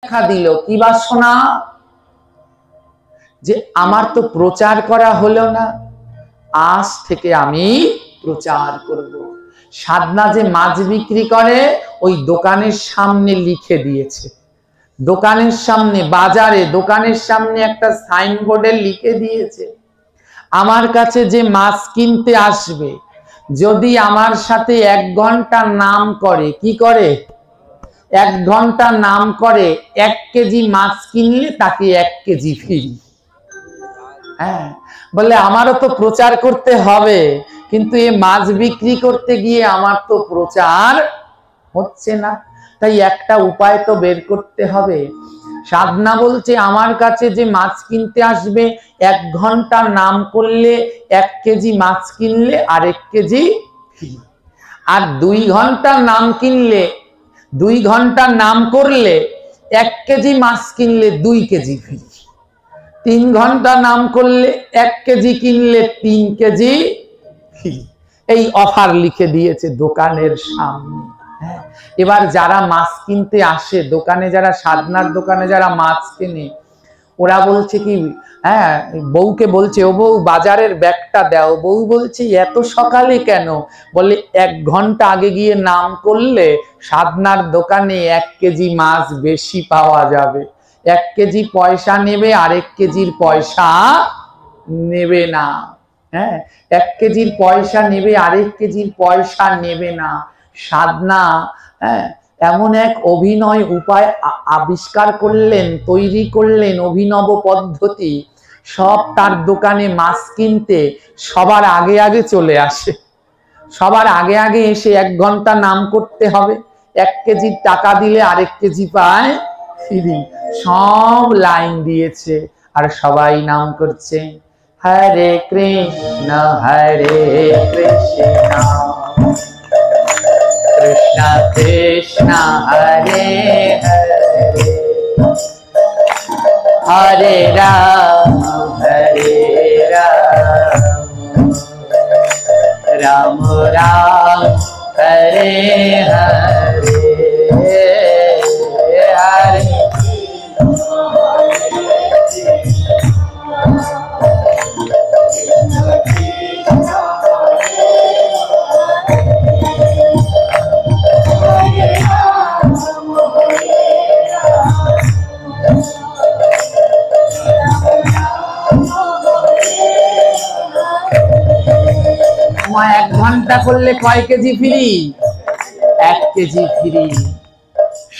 দেখা দিল কি বাসনা যে আমার তো প্রচার করা হলো না, আজ থেকে আমি প্রচার করব। সাধনা যে মাছ বিক্রি করে ওই দোকানের সামনে লিখে দিয়েছে, দোকানের সামনে বাজারে দোকানের সামনে একটা সাইনবোর্ডে লিখে দিয়েছে, আমার কাছে যে মাছ কিনতে আসবে যদি আমার সাথে 1 ঘন্টা নাম করে, কি করে 1 ঘন্টা নাম করে, 1 কেজি মাছ কিনলে তাকে 1 কেজি ফ্রি। হ্যাঁ, বলে আমারও তো প্রচার করতে হবে, কিন্তু এই মাছ বিক্রি করতে গিয়ে আমার তো প্রচার হচ্ছে না, তাই একটা উপায় তো বের করতে হবে। সাধনা বলছে আমার কাছে যে মাছ কিনতে আসবে 1 ঘন্টা নাম করলে 1 কেজি মাছ কিনলে আর 1 কেজি ফ্রি, আর 2 ঘন্টা নাম কিনলে 2 ঘন্টা নাম করলে 1 কেজি মাছ কিনলে 2 কেজি ফ্রি, 3 ঘন্টা নাম করলে 1 কেজি কিনলে 3 কেজি ফ্রি। এই অফার লিখে দিয়েছে দোকানের সামনে। এবার যারা মাছ কিনতে আসে দোকানে, যারা সাধনার দোকানে যারা মাছ কেনে, ওরা বলছে কি, হ্যাঁ, বউকে বলছে ও বউ বাজারের ব্যাগটা দাও। বউ বলছে এত সকালে কেন? বলে 1 ঘন্টা আগে গিয়ে নাম করলে সাধনার দোকানে 1 কেজি মাছ বেশি পাওয়া যাবে, 1 কেজি পয়সা নেবে, আর 1 কেজির পয়সা নেবে না। হ্যাঁ, 1 কেজির পয়সা নেবে, আর 1 কেজির পয়সা নেবে না। সাধনা এমন এক অভিনয় উপায় আবিষ্কার করলেন, তৈরি করলেন, অভিনব পদ্ধতি। সব তার দোকানে মাছ কিনতে সবার আগে আগে চলে আসে, সবার আগে আগে এসে 1 ঘন্টা নাম করতে হবে, 1 কেজির টাকা দিলে আরেক কেজি পায় ফ্রি। সব লাইন দিয়েছে আর সবাই নাম করছে হরে কৃষ্ণ কৃষ্ণ কৃষ্ণ হরে হরে, হরে রাম রাম রাম হরে হরে, হরে সময় 1 ঘন্টা করলে কয় কেজি ফ্রি? 1 KG free.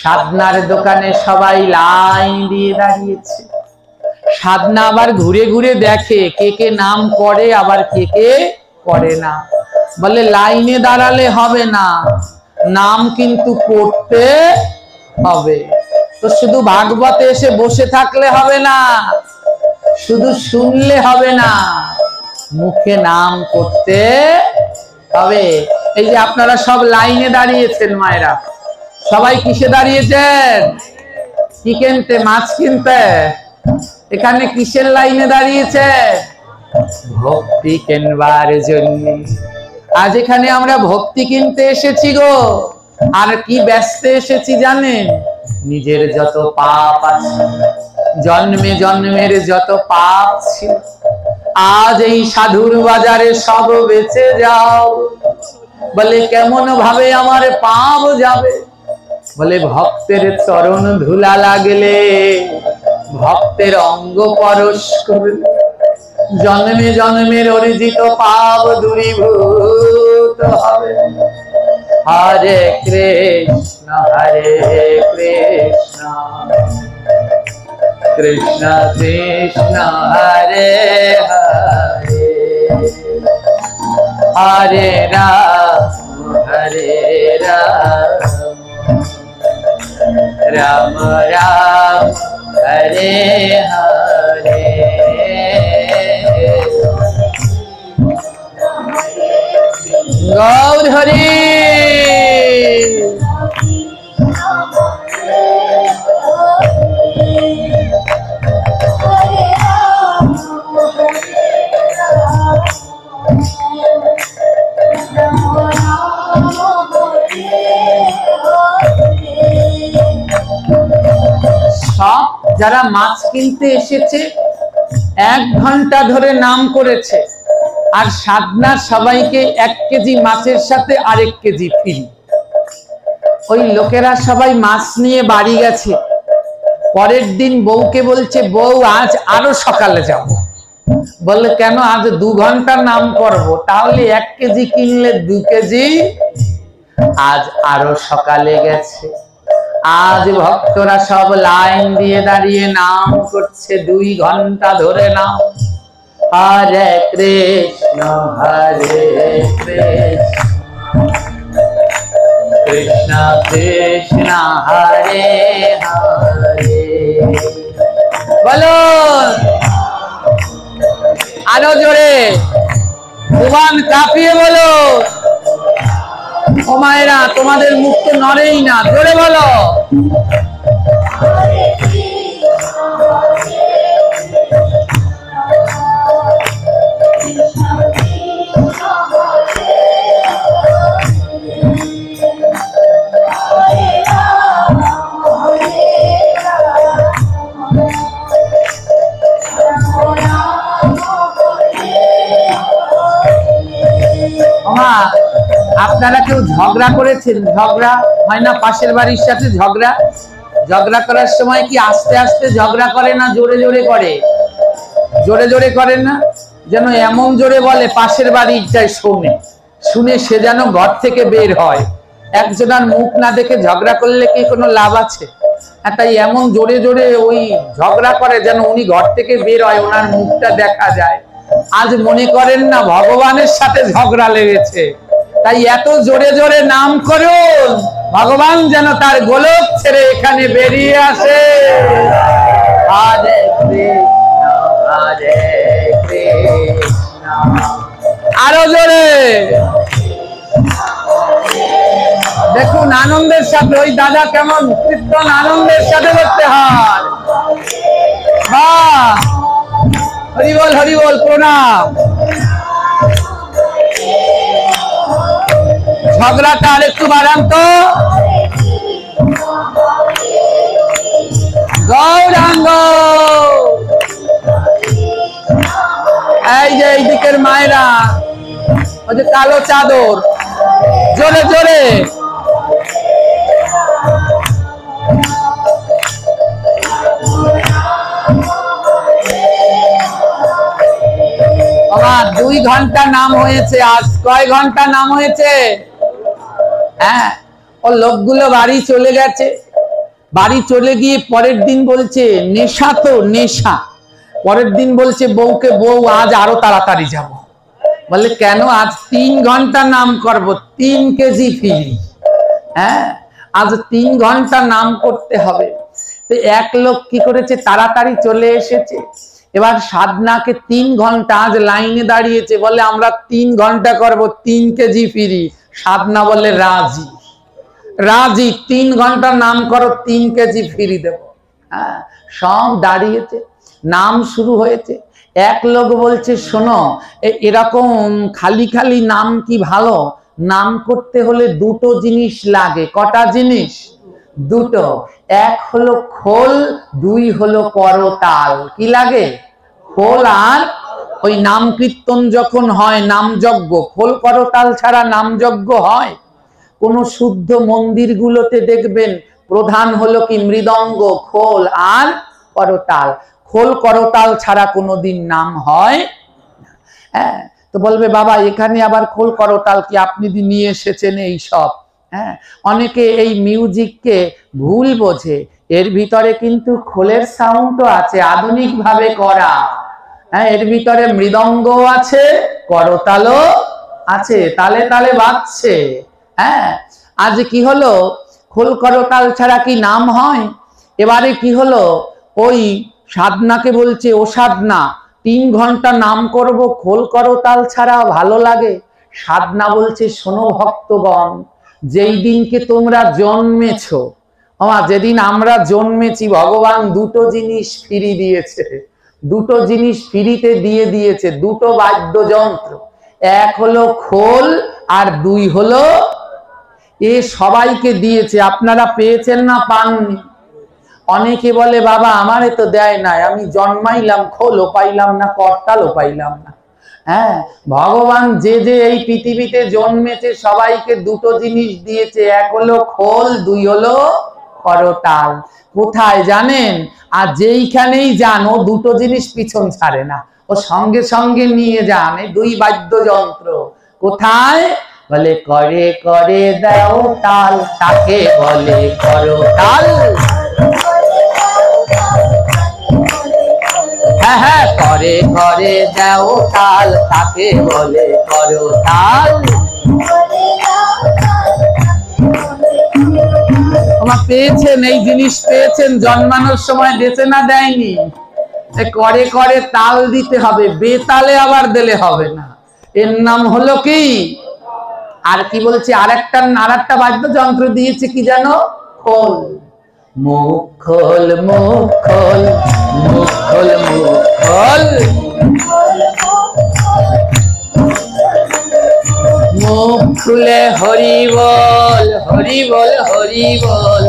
সাধনার দোকানে সবাই লাইন দিয়ে দাঁড়িয়েছে। সাধনা আবার ঘুরে ঘুরে দেখে কে কে নাম করে আবার কে কে করে না। বলে লাইনে দাঁড়ালে হবে না, নাম কিন্তু করতে হবে। তো শুধু ভাগবতে এসে বসে থাকলে হবে না, শুধু শুনলে হবে না, মুখে নাম করতে হবে। এই যে আপনারা সব লাইনে দাঁড়িয়েছেন, মায়েরা সবাই কিসে দাঁড়িয়েছেন? কি কিনতে? মাছ কিনতে। এখানে কিসের লাইনে দাঁড়িয়েছে? ভক্তি কিনবার জন্য। আজ এখানে আমরা ভক্তি কিনতে এসেছি গো। আর কি ব্যস্ত এসেছি জানেন? নিজের যত পাপ আছে, জন্মে জন্মের যত পাপ ছিল, আজ এই সাধুর বাজারে সব বেঁচে যাও। বলে কেমন ভাবে আমার পাপ যাবে? বলে ভক্তের চরণ ধুলা লাগলে, ভক্তের অঙ্গ পরশ করলে, জন্মে জন্মের অর্জিত পাপ দূরীভূত হবে। হরে কৃষ্ণ কৃষ্ণ কৃষ্ণ হরে হরে, হরে রাম রাম রাম হরে হরে। গৌর হরি। যারা মাছ কিনতে এসেছে 1 ঘন্টা ধরে নাম করেছে, আর সাধনা সবাইকে 1 কেজি মাছের সাথে আরেক কেজি ফ্রি। ওই লোকেরা সবাই মাছ নিয়ে বাড়ি গেছে। পরের দিন বউকে বলছে, বউ আজ আরো সকালে যাব। বললে কেন? আজ 2 ঘন্টা নাম করব, তাহলে 1 কেজি কিনলে 2 কেজি। আজ আরো সকালে গেছে। আজ ভক্তরা সব লাইন দিয়ে দাঁড়িয়ে নাম করছে 2 ঘন্টা ধরে নাম। হরে কৃষ্ণ হরে কৃষ্ণ কৃষ্ণ কৃষ্ণ হরে হরে। বলো আরো জোরে, জুবান কাঁপিয়ে বলো। ও মায়েরা, তোমাদের মুখ তো নড়েই না, জোরে বলো। আপনারা কেউ ঝগড়া করেছেন? ঝগড়া হয় না পাশের বাড়ির সাথে? ঝগড়া করার সময় কি আস্তে আস্তে ঝগড়া করে না জোরে জোরে করে? জোরে জোরে করেন না? যেন এমন জোরে বলে পাশের বাড়িটাই শুনে সে যেন ঘর থেকে বের হয়। একজনের মুখ না দেখে ঝগড়া করলে কি কোনো লাভ আছে? তাই এমন জোরে জোরে ওই ঝগড়া করে যেন উনি ঘর থেকে বের হয়, ওনার মুখটা দেখা যায়। আজ মনে করেন না ভগবানের সাথে ঝগড়া লেগেছে, তাই এত জোরে জোরে নাম করুন, ভগবান যেন তার গোলক ছেড়ে এখানে বেরিয়ে আসে। হরে কৃষ্ণ হরে কৃষ্ণ। আরো জোরে দেখুন, আনন্দের সাথে। ওই দাদা কেমন কীর্তন আনন্দের সাথে করতে হয়। বাহ, হরি বল হরি বল, প্রণাম। ঝগড়াটা আর একটু বাড়ান তো। গৌরাঙ্গ, এই যে এই দিকের মায়েরা, ওই যে কালো চাদর, জোরে জোরে। আমার 2 ঘন্টা নাম হয়েছে। আজ কয় ঘন্টা নাম হয়েছে? হ্যাঁ, ও লোকগুলো বাড়ি চলে গেছে। বাড়ি চলে গিয়ে পরের দিন বলছে নেশা তো নেশা। পরের দিন বলছে বউকে, বউ আজ আরো তাড়াতাড়ি যাব। বলে কেন? আজ 3 ঘন্টা নাম করব, 3 কেজি ফ্রি। হ্যাঁ, আজ 3 ঘন্টা নাম করতে হবে। তো এক লোক কি করেছে, তাড়াতাড়ি চলে এসেছে। এবার সাধনাকে 3 ঘন্টা আজ লাইনে দাঁড়িয়েছে, বলে আমরা 3 ঘন্টা করব, 3 কেজি ফ্রি। সাধনা বলে রাজি। রাজি, 3 ঘন্টা নাম করো, 3 কেজি ফ্রি দেব। হ্যাঁ, সব দাঁড়িয়েছে, নাম শুরু হয়েছে। এক লোক বলছে, শোনো, এরকম খালি খালি নাম কি ভালো? নাম করতে হলে 2টো জিনিস লাগে। কটা জিনিস? 2টো। 1 হলো খোল, 2 হলো করতাল। কি লাগে? খোল আর ওই নাম কীর্তন যখন হয়, নামযজ্ঞ, খোল করতাল ছাড়া নামযজ্ঞ হয়? কোন শুদ্ধ মন্দিরগুলোতে দেখবেন প্রধান হলো কি মৃদঙ্গ, খোল আর করতাল। খোল করতাল ছাড়া কোনোদিন নাম হয়? হ্যাঁ, তো বলবে বাবা এখানে আবার খোল করতাল কি আপনি নিয়ে এসেছেন এই সব? হ্যাঁ, অনেকে এই মিউজিককে ভুল বোঝে। এর ভিতরে কিন্তু খোলের সাউন্ডও আছে, আধুনিক ভাবে করা। হ্যাঁ, এর ভিতরে মৃদঙ্গ আছে, করতালও আছে, তালে তালে বাজছে। হ্যাঁ, আজ কি হলো, খোল করতাল ছাড়া কি নাম হয়? এবারে কি হলো, ওই সাধনাকে বলছে, ও সাধনা 3 ঘন্টা নাম করব, খোল করতাল ছাড়া ভালো লাগে? সাধনা বলছে, শোনো ভক্তগণ, যেই দিনকে তোমরা জন্মেছো, যেদিন আমরা জন্মেছি, ভগবান 2টো জিনিস ফ্রি দিয়েছে। 2টো জিনিস ফ্রিতে দিয়ে দিয়েছে, 2টো বাদ্যযন্ত্র। 1 হলো খোল আর 2 হলো, এ সবাইকে দিয়েছে। আপনারা পেয়েছেন না পাননি? অনেকে বলে বাবা আমারে তো দেয় নাই, আমি জন্মাইলাম খোলও পাইলাম না, করতালও পাইলাম না। হ্যাঁ, ভগবান যে যে এই পৃথিবীতে জন্মেছে সবাইকে দুটো জিনিস দিয়েছে, এক হলো খোল, দুই হলো করতাল। কোথায় জানেন? আর যেইখানেই যান ও দুটো জিনিস পিছন ছাড়ে না, ও সঙ্গে সঙ্গে নিয়ে যান এই দুই বাদ্যযন্ত্র। কোথায়? বলে করে করে দাও তাল, তাকে বলে করতাল। হ্যাঁ হ্যাঁ, করে করে দাও তাল, তাকে বলে করতাল। তোমার পেয়েছেন, এই জিনিস পেয়েছেন, জন্মানোর সময় দিতে না দেয়নি। করে করে তাল দিতে হবে, বেতালে আবার দিলে হবে না। এর নাম হলো কি? আর কি বলছি, আরেকটা বাদ্যযন্ত্র দিয়েছে, কি জানো? খোল। মুখ খোল, মুখ খোল, মুখ খোল, মুখ খোল, মুখ খুলে হরি বল, হরি বল, হরি বল।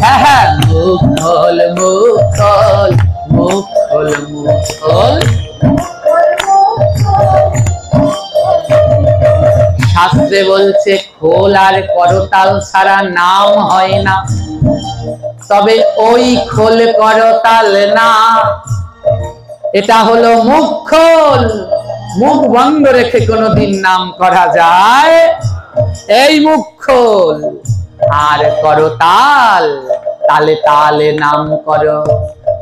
হ্যাঁ হ্যাঁ, মুখ খোল, মুখ খোল, মুখ খোল, মুখ খোল। শাস্ত্রে বলছে খোল আর করতাল ছাড়া নাম হয় না, তবে ওই খোল করতাল না, এটা হলো মুখ খোল। মুখ বন্ধ রেখে কোনোদিন নাম করা যায়? এই মুখ খোল। আর করতাল, তালে তালে নাম করো।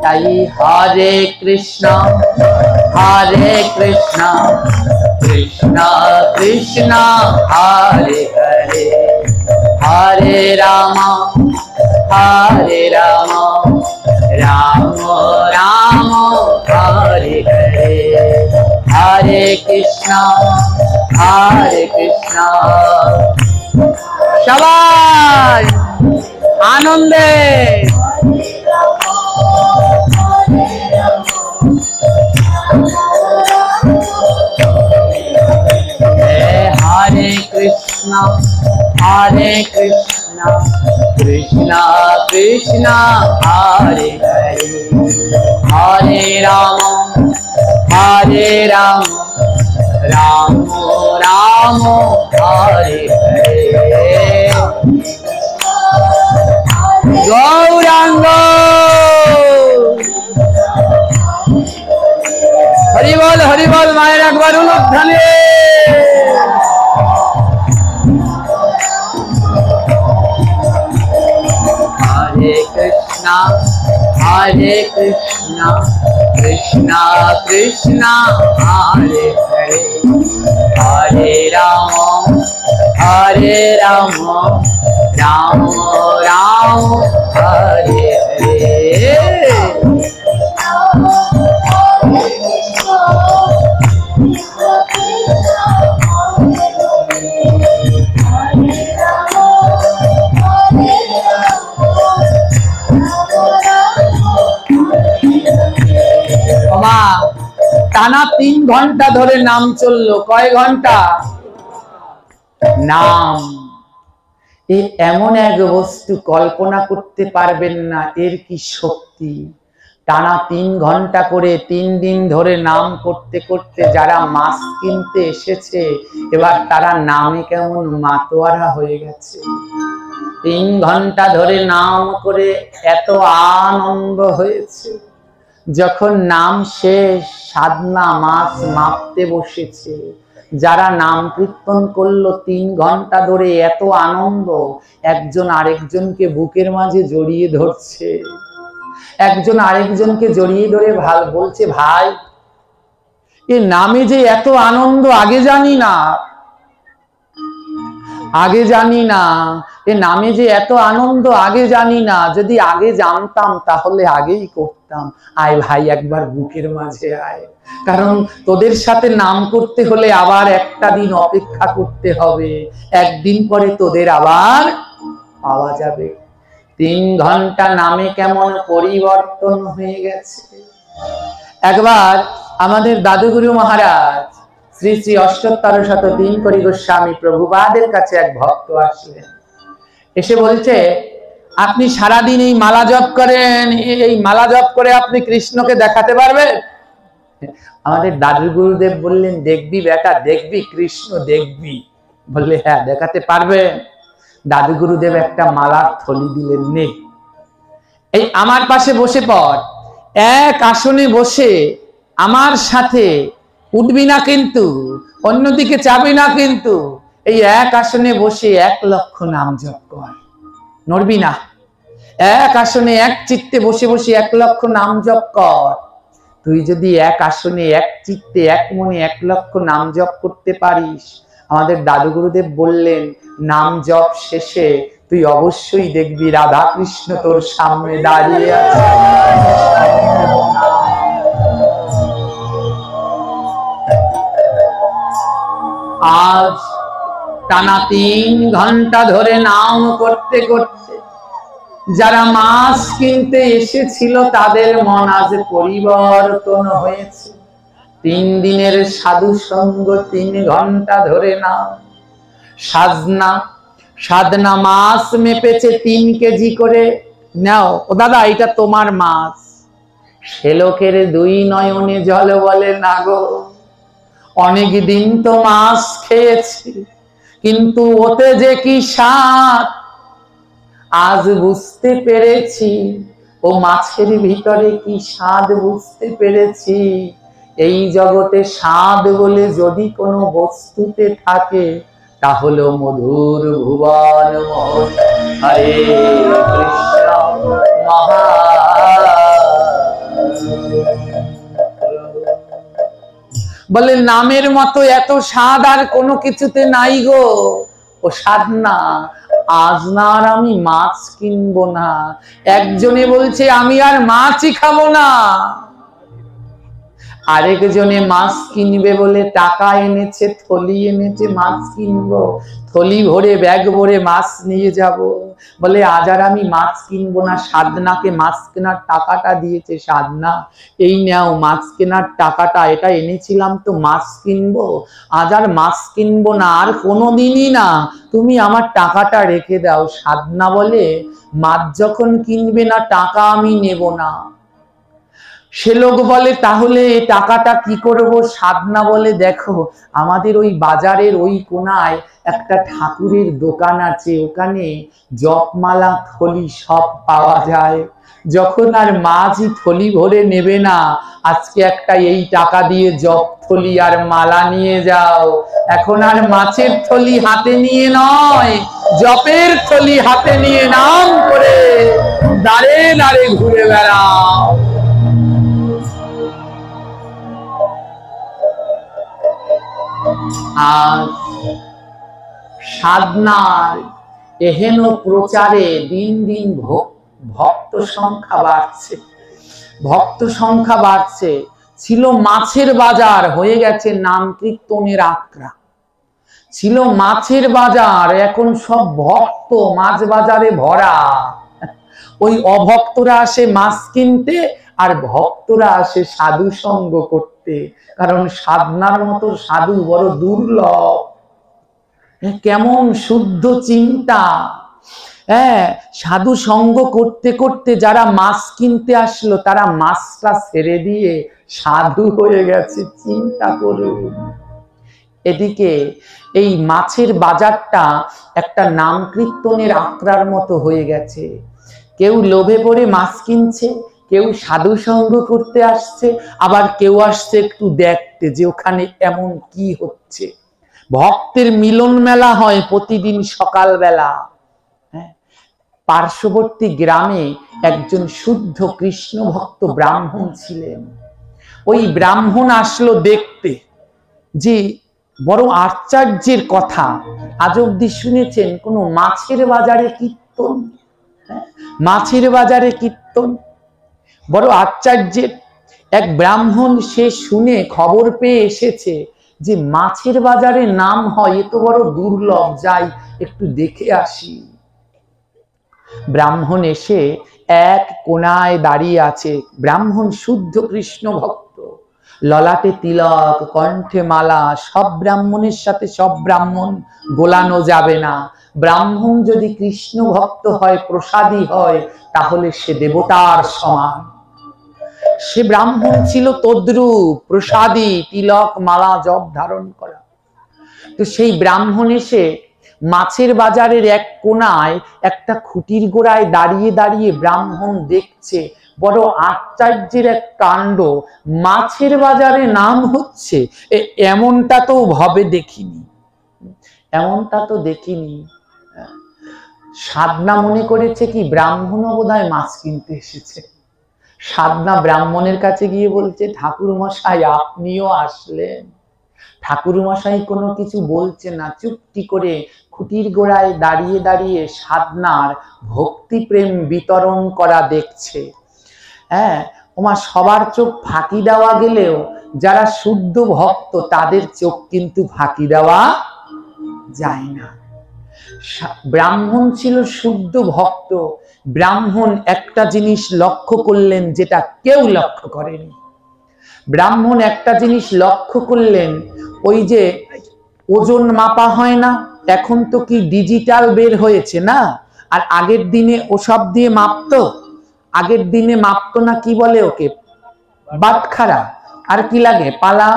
তাই হরে কৃষ্ণ, হরে কৃষ্ণ, কৃষ্ণ কৃষ্ণ হরে হরে, হরে রাম, হরে রাম, রাম রাম হরে হরে, হরে কৃষ্ণ, হরে কৃষ্ণ। সবাই আনন্দে হরে কৃষ্ণ, হরে কৃষ্ণ, কৃষ্ণ কৃষ্ণ হরে হরে, হরে রাম, হরে রাম, রাম রাম হরে হরে। গৌরাঙ্গ হরি বল, হরি বল। মায়ের একবার উলুধ্বনি। হরে কৃষ্ণ, হরে কৃষ্ণ, কৃষ্ণ কৃষ্ণ হরে হরে, হরে রাম, হরে রাম, রাম রাম হরে হরে। টানা 3 ঘন্টা ধরে নাম চললো। কয় ঘন্টা? নাম এই এমন এক বস্তু, কল্পনা করতে পারবেন না এর কি শক্তি। টানা 3 ঘন্টা করে 3 দিন ধরে নাম করতে করতে যারা মাছ কিনতে এসেছে, এবার তারা নামে কেমন মাতোয়ারা হয়ে গেছে। 3 ঘন্টা ধরে নাম করে এত আনন্দ হয়েছে, যখন নাম শেষ সাধনা মাছ মাপতে বসেছে। যারা নাম কীর্তন করলো 3 ঘন্টা ধরে, এত আনন্দ, একজন আরেকজনকে বুকের মাঝে জড়িয়ে ধরছে, একজন আরেকজনকে জড়িয়ে ধরে বলছে, ভাই এ নামে যে এত আনন্দ আগে জানি না, আগে জানি না, এ নামে যে এত আনন্দ আগে জানি না, যদি আগে জানতাম তাহলে আগেই করতাম। আয় ভাই একবার বুকের মাঝে আয়, কারণ তোদের সাথে নাম করতে হলে আবার একটা দিন অপেক্ষা করতে হবে, একদিন পরে তোদের আবার পাওয়া যাবে। 3 ঘন্টা নামে কেমন পরিবর্তন হয়ে গেছে। একবার আমাদের দাদুগুরু মহারাজ শ্রী শ্রী ৮৮০৩ করি গোস্বামী প্রভুপাদের কাছে এক ভক্ত আসলেন। এসে বলছে, আপনি সারাদিন এই মালা জপ করেন, এই মালা জপ করে আপনি কৃষ্ণকে দেখাতে পারবেন? আমাদের দাদু গুরুদেব বললেন, দেখবি বেটা, দেখবি কৃষ্ণ দেখবি। বললে, হ্যাঁ দেখাতে পারবে। দাদু গুরুদেব একটা মালার থলি দিলেন, নে এই আমার পাশে বসে পড়, এক আসনে বসে আমার সাথে উঠবি না কিন্তু, অন্যদিকে চাবি না কিন্তু, এই এক আসনে বসে 1 লক্ষ নাম জপ কর, নড়বি না। এক আসনে এক চিত্তে বসে বসে 1 লক্ষ নাম জপ কর। তুই যদি এক আসনে এক চিত্তে এক মনে 1 লক্ষ নাম জপ করতে পারিস, আমাদের দাদু গুরুদেব বললেন, নাম জপ শেষে তুই অবশ্যই দেখবি রাধা কৃষ্ণ তোর সামনে দাঁড়িয়ে আছে। আজ টানা 3 ঘন্টা ধরে নাম করতে করতে যারা মাছ কিনতে এসেছিল তাদের মন আজ পরিবর্তন হয়েছে। 3 দিনের সাধু সঙ্গ, 3 ঘন্টা ধরে না। সাধনা মাছ মেপেছে 3 কেজি করে। নাও ও দাদা, এটা তোমার মাছ। সে লোকের 2 নয়নে জল বলে, না গো, অনেক দিন তো মাছ খেয়েছি, কিন্তু ওতে যে কি স্বাদ আজ বুঝতে পেরেছি। ও মাছের ভিতরে কি স্বাদ বুঝতে পেরেছি। এই জগতে স্বাদ বলে যদি কোনো বস্তুতে থাকে, তা হলো মধুর ভুবন মোহন। হরে কৃষ্ণ মহা। বলে, নামের মতো এত স্বাদ আর কোনো কিছুতে নাই গো। ও সাধনা, আজ না আর আমি মাছ কিনবো না। একজনে বলছে, আমি আর মাছই খাবো না। আরেকজনে মাছ কিনবে বলে টাকা এনেছে, থলি এনেছে, মাছ কিনবো, থলি ভরে ব্যাগ ভরে মাছ নিয়ে যাব। বলে, আজ আর আমি মাছ কিনবো না। সাধনাকে মাছ কেনার টাকাটা দিয়েছে, সাধনা এই নাও মাছ কেনার টাকাটা, এটা এনেছিলাম তো মাছ কিনবো, আজ আর মাছ কিনবো না, আর কোনোদিনই না, তুমি আমার টাকাটা রেখে দাও। সাধনা বলে, মাছ যখন কিনবে না, টাকা আমি নেব না। সে লোক বলে, তাহলে টাকাটা কি করব? সাধনা বলে, দেখো আমাদের ওই বাজারের ওই কোনায় একটা ঠাকুরের দোকান আছে, ওখানে জপমালা থলি সব পাওয়া যায়। যখন আর মাঝি থলি ভরে নেবে না, আজকে একটা এই টাকা দিয়ে জপ থলি আর মালা নিয়ে যাও। এখন আর মাছের থলি হাতে নিয়ে নয়, জপের থলি হাতে নিয়ে নাম করে দাঁড়ে দাঁড়ে ঘুরে বেড়াও। আর সাধনার এহেন প্রচারে দিন দিন ভক্ত সংখ্যা বাড়ছে, ভক্ত সংখ্যা বাড়ছে। ছিল মাছের বাজার, হয়ে গেছে নাম কীর্তনের আখড়া। ছিল মাছের বাজার, এখন সব ভক্ত মাছ বাজারে ভরা। ওই অভক্তরা আসে মাছ কিনতে, আর ভক্তরা আসে সাধু সঙ্গ করতে। কারণ সাধনার মতো সাধু বড় দুর্লভ। কেমন শুদ্ধ চিন্তা। হ্যাঁ, সাধু সঙ্গ করতে করতে যারা মাছ কিনতে আসলো, তারা মাছটা ছেড়ে দিয়ে সাধু হয়ে গেছে। চিন্তা করুন। এদিকে এই মাছের বাজারটা একটা নাম কীর্তনের আখড়ার মতো হয়ে গেছে। কেউ লোভে পড়ে মাছ কিনছে, কেউ সাধু সঙ্গ করতে আসছে, আবার কেউ আসছে একটু দেখতে যে ওখানে এমন কি হচ্ছে। ভক্তের মিলন মেলা হয় প্রতিদিন সকালবেলা। পার্শ্ববর্তী গ্রামে একজন শুদ্ধ কৃষ্ণ ভক্ত ব্রাহ্মণ ছিলেন। ওই ব্রাহ্মণ আসলো দেখতে যে বড় আশ্চর্যের কথা, আজ অব্দি শুনেছেন কোনো মাছের বাজারে কীর্তন? মাছের বাজারে কীর্তন বড় আশ্চর্যের। এক ব্রাহ্মণ সে শুনে খবর পেয়ে এসেছে যে মাছের বাজারে নাম হয়, এ তো বড় দুর্লভ, যাই একটু দেখে আসি। ব্রাহ্মণ এসে এক কোনায় দাঁড়িয়ে আছে। ব্রাহ্মণ শুদ্ধ কৃষ্ণ ভক্ত, ললাটে তিলক, কণ্ঠে মালা, সব ব্রাহ্মণের সাথে সব ব্রাহ্মণ গোলানো যাবে না। ব্রাহ্মণ যদি কৃষ্ণ ভক্ত হয়, প্রসাদী হয়, তাহলে সে দেবতার সমান। সে ব্রাহ্মণ ছিল তদ্রূপ, প্রসাদী, তিলক মালা জপ ধারণ করা। তো সেই ব্রাহ্মণ এসে মাছের বাজারের এক কোনায় একটা খুঁটির গোড়ায় দাঁড়িয়ে দাঁড়িয়ে ব্রাহ্মণ দেখছে, বড় আশ্চর্যের এক কাণ্ড। মাছের বাজারে নাম হচ্ছে, এমনটা তো ভাবে দেখিনি, এমনটা তো দেখিনি। সাধনা মনে করেছে কি ব্রাহ্মণও বোধহয় মাছ কিনতে এসেছে। সাধনা ব্রাহ্মণের কাছে গিয়ে বলছে, ঠাকুর মশাই আপনিও আসলেন। ঠাকুর মশাই কোনো কিছু বলছে না, চুপটি করে খুঁটির গোড়ায় দাঁড়িয়ে দাঁড়িয়ে সাধনার ভক্তি প্রেম বিতরণ করা দেখছে। হ্যাঁ, ওমা সবার চোখ ফাঁকি দেওয়া গেলেও যারা শুদ্ধ ভক্ত তাদের চোখ কিন্তু ফাঁকি দেওয়া যায় না। ব্রাহ্মণ ছিল শুদ্ধ ভক্ত। ব্রাহ্মণ একটা জিনিস লক্ষ্য করলেন যেটা কেউ লক্ষ্য করেনি। ব্রাহ্মণ একটা জিনিস লক্ষ্য করলেন, ওই যে ওজন মাপা হয় না, এখন তো কি ডিজিটাল বের হয়েছে না, আর আগের দিনে ওসব দিয়ে মাপতো। আগের দিনে মাপতো না, কি বলে ওকে, বাটখারা, আর কি লাগে, পালা,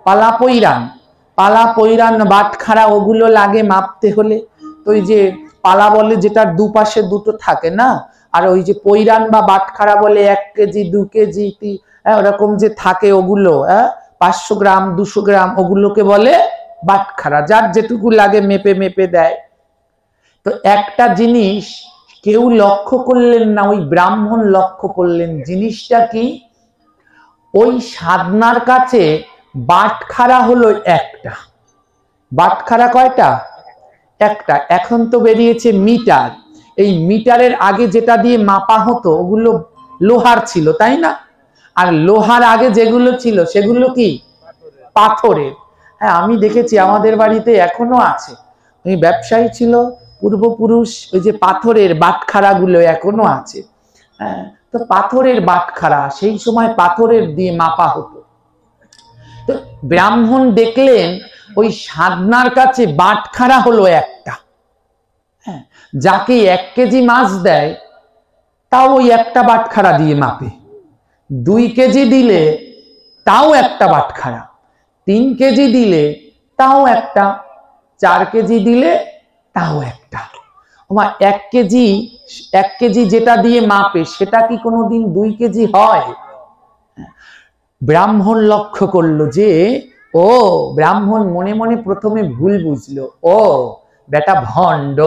পালা পৈরান, পালা পৈরান বাটখারা, ওগুলো লাগে মাপতে হলে। তো ওই যে পালা বলে যেটার দুপাশে দুটো থাকে না, আর ওই যে পৈরান বা বাটখারা বলে 1 কেজি 2 কেজি ওরকম যে থাকে, ওগুলো 500 গ্রাম 200 গ্রাম, ওগুলোকে বলে বাটখারা। যার যেটুকু লাগে মেপে মেপে দেয়। তো একটা জিনিস কেউ লক্ষ্য করলেন না, ওই ব্রাহ্মণ লক্ষ্য করলেন। জিনিসটা কি, ওই সাধনার কাছে বাটখারা হলো একটা। বাটখারা কয়টা? একটা। এখন তো বেরিয়েছে মিটার। এই মিটারের আগে যেটা দিয়ে মাপা হতো ওগুলো লোহার ছিল, তাই না? আর লোহার আগে যেগুলো ছিল সেগুলো কি পাথরের। হ্যাঁ, আমি দেখেছি আমাদের বাড়িতে এখনো আছে। ওই ব্যবসায়ী ছিল পূর্বপুরুষ, ওই যে পাথরের বাটখারা গুলো এখনো আছে। হ্যাঁ, তো পাথরের বাটখারা, সেই সময় পাথরের দিয়ে মাপা হতো। তো ব্রাহ্মণ দেখলেন ওই সাধনার কাছে বাটখারা হলো একটা। হ্যাঁ, যাকে 1 কেজি মাছ দেয় তাও ওই একটা বাটখারা দিয়ে মাপে। 2 কেজি দিলে তাও একটা বাটখারা, 3 কেজি দিলে তাও একটা, 4 কেজি দিলে তাও একটা। 1 কেজি যেটা দিয়ে মাপে সেটা কি কোনোদিন 2 কেজি হয়? ব্রাহ্মণ লক্ষ্য করলো যে, ও ব্রাহ্মণ মনে মনে প্রথমে ভুল বুঝলো, ও বেটা ভণ্ড,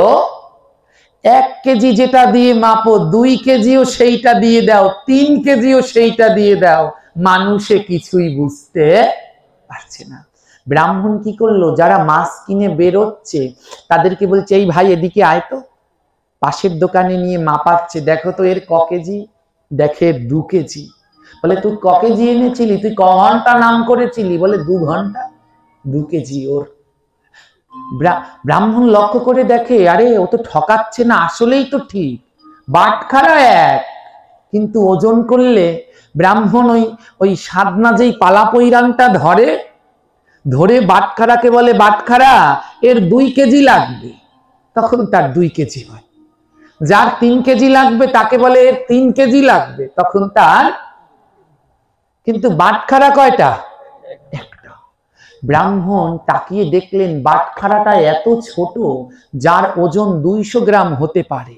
1 কেজি যেটা দিয়ে মাপো 2 কেজিও সেইটা দিয়ে দাও, 3 কেজিও সেইটা দিয়ে দাও, মানুষে কিছুই বুঝতে পারছে না। ব্রাহ্মণ কি করলো, যারা মাছ কিনে বেরোচ্ছে তাদেরকে বলছে, এই ভাই এদিকে আয় তো। পাশের দোকানে নিয়ে মাপাচ্ছে, দেখো তো এর ক কেজি। দেখে 2 কেজি। বলে তুই ক কেজি এনেছিলি, তুই ক ঘন্টা নাম করেছিলি? বলে 2 ঘন্টা। 2 কেজি ওর। ব্রাহ্মণ লক্ষ্য করে দেখে, আরে ও তো ঠকাচ্ছে না, আসলেই তো ঠিক, বাটখারা এক। কিন্তু ওজন করলে ব্রাহ্মণ ওই সাধনা যেই পালা পৈরানটা ধরে বাটখারাকে বলে, বাটখারা এর 2 কেজি লাগবে, তখন তার 2 কেজি হয়। যার 3 কেজি লাগবে তাকে বলে এর 3 কেজি লাগবে, তখন তার। কিন্তু বাটখারা কয়টা? একটা। ব্রাহ্মণ তাকিয়ে দেখলেন বাটখারাটা এত ছোট, যার ওজন 200 গ্রাম হতে পারে।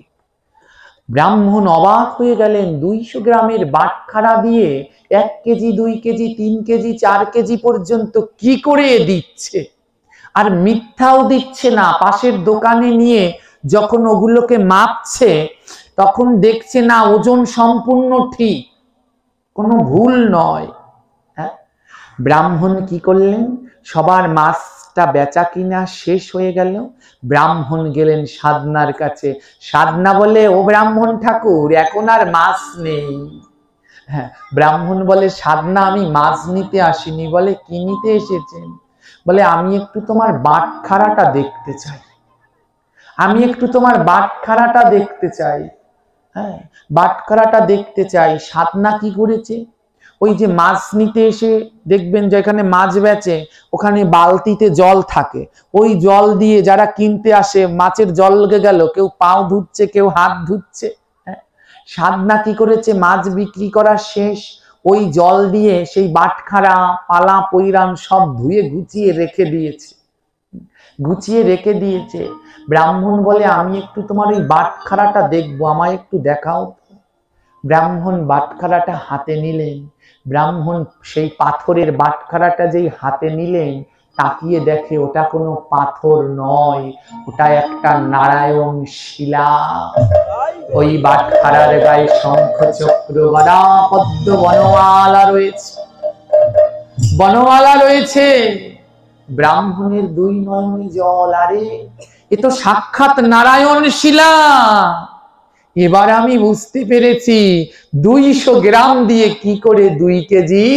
ব্রাহ্মণ অবাক হয়ে গেলেন, 200 গ্রামের বাটখারা দিয়ে 1 কেজি 2 কেজি 3 কেজি 4 কেজি পর্যন্ত কি করে দিচ্ছে। আর মিথ্যাও দিচ্ছে না। পাশের দোকানে নিয়ে যখন ওগুলোকে মাপছে তখন দেখছে না ওজন সম্পূর্ণ ঠিক, কোনো ভুল নয়। হ্যাঁ, ব্রাহ্মণ কি করলেন, সবার মাছটা বেচা কিনা শেষ হয়ে গেল, ব্রাহ্মণ গেলেন সাধনার কাছে। সাধনা বলে, ও ব্রাহ্মণ ঠাকুর এখন আর মাছ নেই। হ্যাঁ, ব্রাহ্মণ বলে, সাধনা আমি মাছ নিতে আসিনি। বলে, কি নিতে এসেছেন? বলে, আমি একটু তোমার বাটখারাটা দেখতে চাই, আমি একটু তোমার বাটখারাটা দেখতে চাই। হ্যাঁ, বাটখারাটা দেখতে চাই। সাধনা কি করেছে, ওই যে মাছ নিতে এসে দেখবেন যেখানে মাছ বেচে ওখানে বালতিতে জল থাকে, ওই জল দিয়ে যারা কিনতে আসে মাছের জল লেগে গেল, কেউ পাও ধুচ্ছে, কেউ হাত ধুচ্ছে। সাধনা কি করেছে, মাছ বিক্রি করা শেষ, ওই জল দিয়ে সেই বাটখারা পালা পৈরান সব ধুয়ে গুছিয়ে রেখে দিয়েছে। ব্রাহ্মণ বলে আমি একটু তোমার ওই বাটখারাটা দেখবো, আমায় একটু দেখাও। ব্রাহ্মণ বাটখারাটা হাতে নিলেন, ব্রাহ্মণ সেই পাথরের বাটখারাটা যেই হাতে নিলেন, তাকিয়ে দেখে ওটা কোনো পাথর নয়, ওটা একটা নারায়ণ শিলা। ওই বাটখারার গায়ে শঙ্খ চক্র গদা পদ্ম বনমালা রয়েছে। ব্রাহ্মণের দুই নয়নে জল, আরে এ তো সাক্ষাৎ নারায়ণ শিলা। এবার আমি বুঝতে পেরেছি 200 গ্রাম দিয়ে কি করে 2 কেজি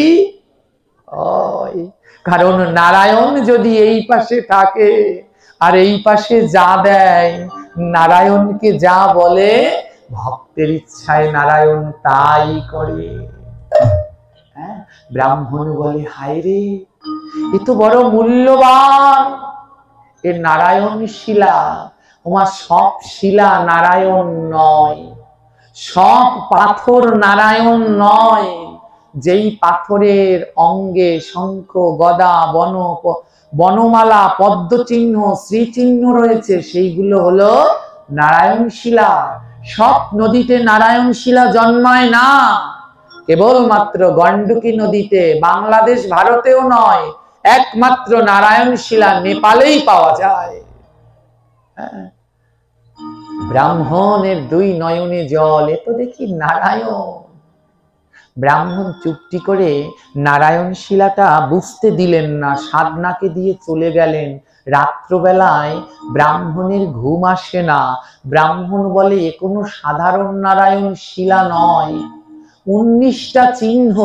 হয়। কারণ নারায়ণ যদি এই পাশে থাকে আর এই পাশে যা দেয়, নারায়ণকে যা বলে ভক্তের ইচ্ছায় নারায়ণ তাই করে। ব্রাহ্মণ বলে হায় রে, এ তো বড় মূল্যবান, এ নারায়ণ শিলা। তোমার সব শিলা নারায়ণ নয়, সব পাথর নারায়ণ নয়। যেই পাথরের অঙ্গে শঙ্খ গদা বনমালা পদ্ম চিহ্ন শ্রীচিহ্ন রয়েছে, সেইগুলো হলো নারায়ণ শিলা। সব নদীতে নারায়ণ শিলা জন্মায় না, কেবলমাত্র গণ্ডকী নদীতে, বাংলাদেশ ভারতেও নয়, একমাত্র নারায়ণ শিলা নেপালেই পাওয়া যায়। ব্রাহ্মণের 2 নয়নে জল, এ তো দেখি নারায়ণ। ব্রাহ্মণ চুপটি করে নারায়ণ শিলাটা বুঝতে দিলেন না, সাধনাকে দিয়ে চলে গেলেন। রাত্রবেলায় ব্রাহ্মণের ঘুম আসে না। ব্রাহ্মণ বলে এ কোনো সাধারণ নারায়ণ শিলা নয়, 19টা চিহ্ন।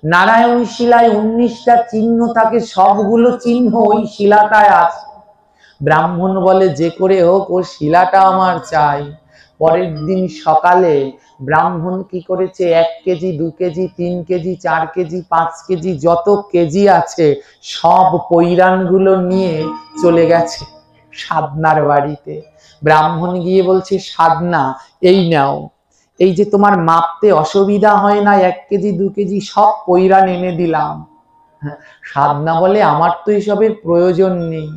নারায়ণ শিলায় 19টা চিহ্ন থাকে, সবগুলো চিহ্ন ওই শিলাটায় আছে। ব্রাহ্মণ বলে যে করে হোক ও শিলাটা আমার চাই। পরের দিন সকালে ব্রাহ্মণ কি করেছে, 1 KG 2 KG 3 KG 4 KG 5 KG যত কেজি আছে সব পৈরানগুলো নিয়ে চলে গেছে সাধনার বাড়িতে। ব্রাহ্মণ গিয়ে বলছে, সাধনা এই নাও, এই যে তোমার মাপতে অসুবিধা হয় না, 1 কেজি 2 কেজি সব পৈরান এনে দিলাম। সাধনা বলে আমার তো এইসবের প্রয়োজন নেই।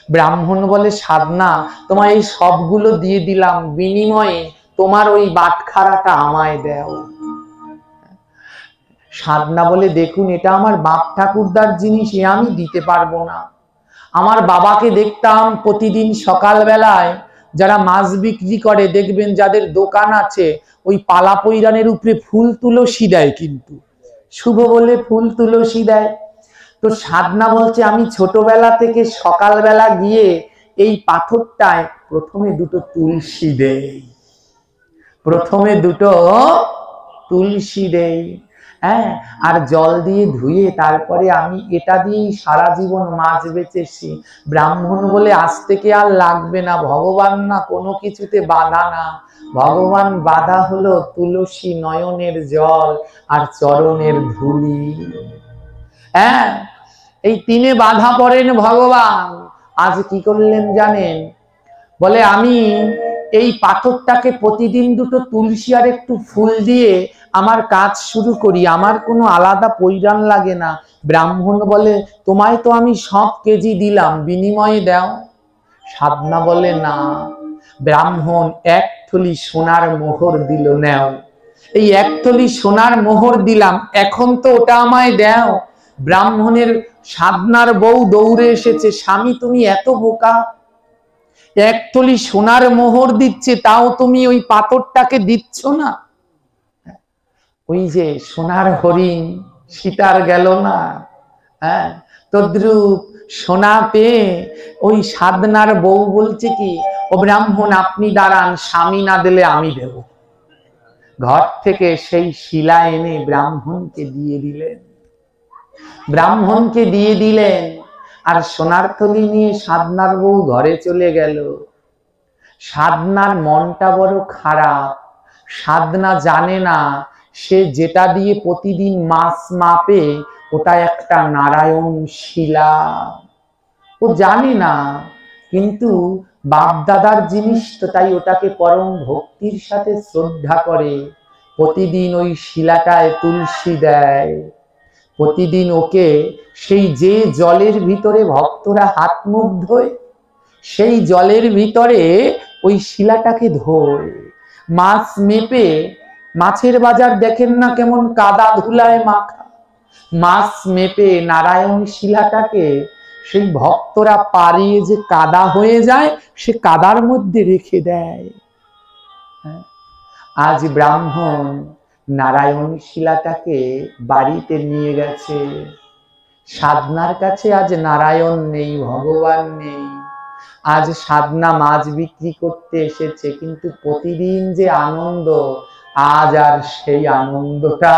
ব্রাহ্মণ বলে, সাধনা তোমার এই সবগুলো দিয়ে দিলাম, বিনিময়ে তোমার ওই বাটখারাটা আমায় দাও। সাধনা বলে, দেখুন এটা আমার বাপ ঠাকুরদার জিনিস, এ আমি দিতে পারবো না। আমার বাবাকে দেখতাম প্রতিদিন সকালবেলায় যারা মাছ বিক্রি করে, দেখবেন যাদের দোকান আছে, ওই পালা পৈরানের উপরে ফুল তুলসী দেয়, কিন্তু শুভ বলে ফুল তুলসী দেয়। তো সাধনা বলছে, আমি ছোটবেলা থেকে সকালবেলা গিয়ে এই পাথরটায় প্রথমে 2টো তুলসী দেই, হ্যাঁ, আর জল দিয়ে ধুয়ে তারপরে আমি এটা দিয়েই সারা জীবন মাছ বেচেছি। ব্রাহ্মণ বলে, আজ থেকে আর লাগবে না, ভগবান না কোনো কিছুতে বাধা না, ভগবান বাধা হলো তুলসী নয়নের জল আর চরণের ধুলি। হ্যাঁ, এই 3 বাধা পড়েন ভগবান। আজ কি করলেন জানেন, বলে আমি এই পাথরটাকে প্রতিদিন 2টো তুলসী আর একটু ফুল দিয়ে আমার কাজ শুরু করি, আমার কোনো আলাদা পৈরান লাগে না। ব্রাহ্মণ বলে, তোমায় তো আমি সব কেজি দিলাম, বিনিময়ে দাও। সাধনা বলে, না। ব্রাহ্মণ 1 থলি সোনার মোহর দিল, নাও, এই 1 থলি সোনার মোহর দিলাম, এখন তো ওটা আমায় দাও। ব্রাহ্মণের সাধনার বউ দৌড়ে এসেছে, স্বামী তুমি এত বোকা, 1 থলি সোনার মোহর দিচ্ছে, তাও তুমি ওই পাথরটাকে দিচ্ছ না। ওই যে সোনার হরিণ সীতার গেল না, হ্যাঁ, তদ্রূপ সোনা পেয়ে ওই সাধনার বউ বলছে কি, ও ব্রাহ্মণ আপনি দাঁড়ান, স্বামী না দিলে আমি দেব। ঘর থেকে সেই শিলা এনে ব্রাহ্মণকে দিয়ে দিলেন। আর সোনার থলি নিয়ে সাধনার বউ ঘরে চলে গেল। সাধনার মনটা বড় খারাপ, সাধনা জানে না সে যেটা দিয়ে প্রতিদিন মাছ মাপে ওটা একটা নারায়ণ শিলা। ও জানে না, কিন্তু বাপ দাদার জিনিস তো, তাই ওটাকে পরম ভক্তির সাথে শ্রদ্ধা করে। প্রতিদিন ওই শিলাটায় তুলসী দেয়, প্রতিদিন ওকে সেই যে জলের ভিতরে ভক্তরা হাত মুখ ধোয়, সেই জলের ভিতরে ওই শিলাটাকে ধোয়। মাছ মেপে, মাছের বাজার দেখেন না কেমন কাদা ধুলায় মাখা, মাছ মেপে নারায়ণ শিলাটাকে সেই ভক্তরা পারিয়ে যে কাদা হয়ে যায়, সে কাদার মধ্যে রেখে দেয়। আজ ব্রাহ্মণ নারায়ণ শিলাটাকে বাড়িতে নিয়ে গেছে। সাধনার কাছে আজ নারায়ণ নেই, ভগবান নেই। আজ সাধনা মাছ বিক্রি করতে এসেছে, কিন্তু প্রতিদিন যে আনন্দ, আজ আর সেই আনন্দটা,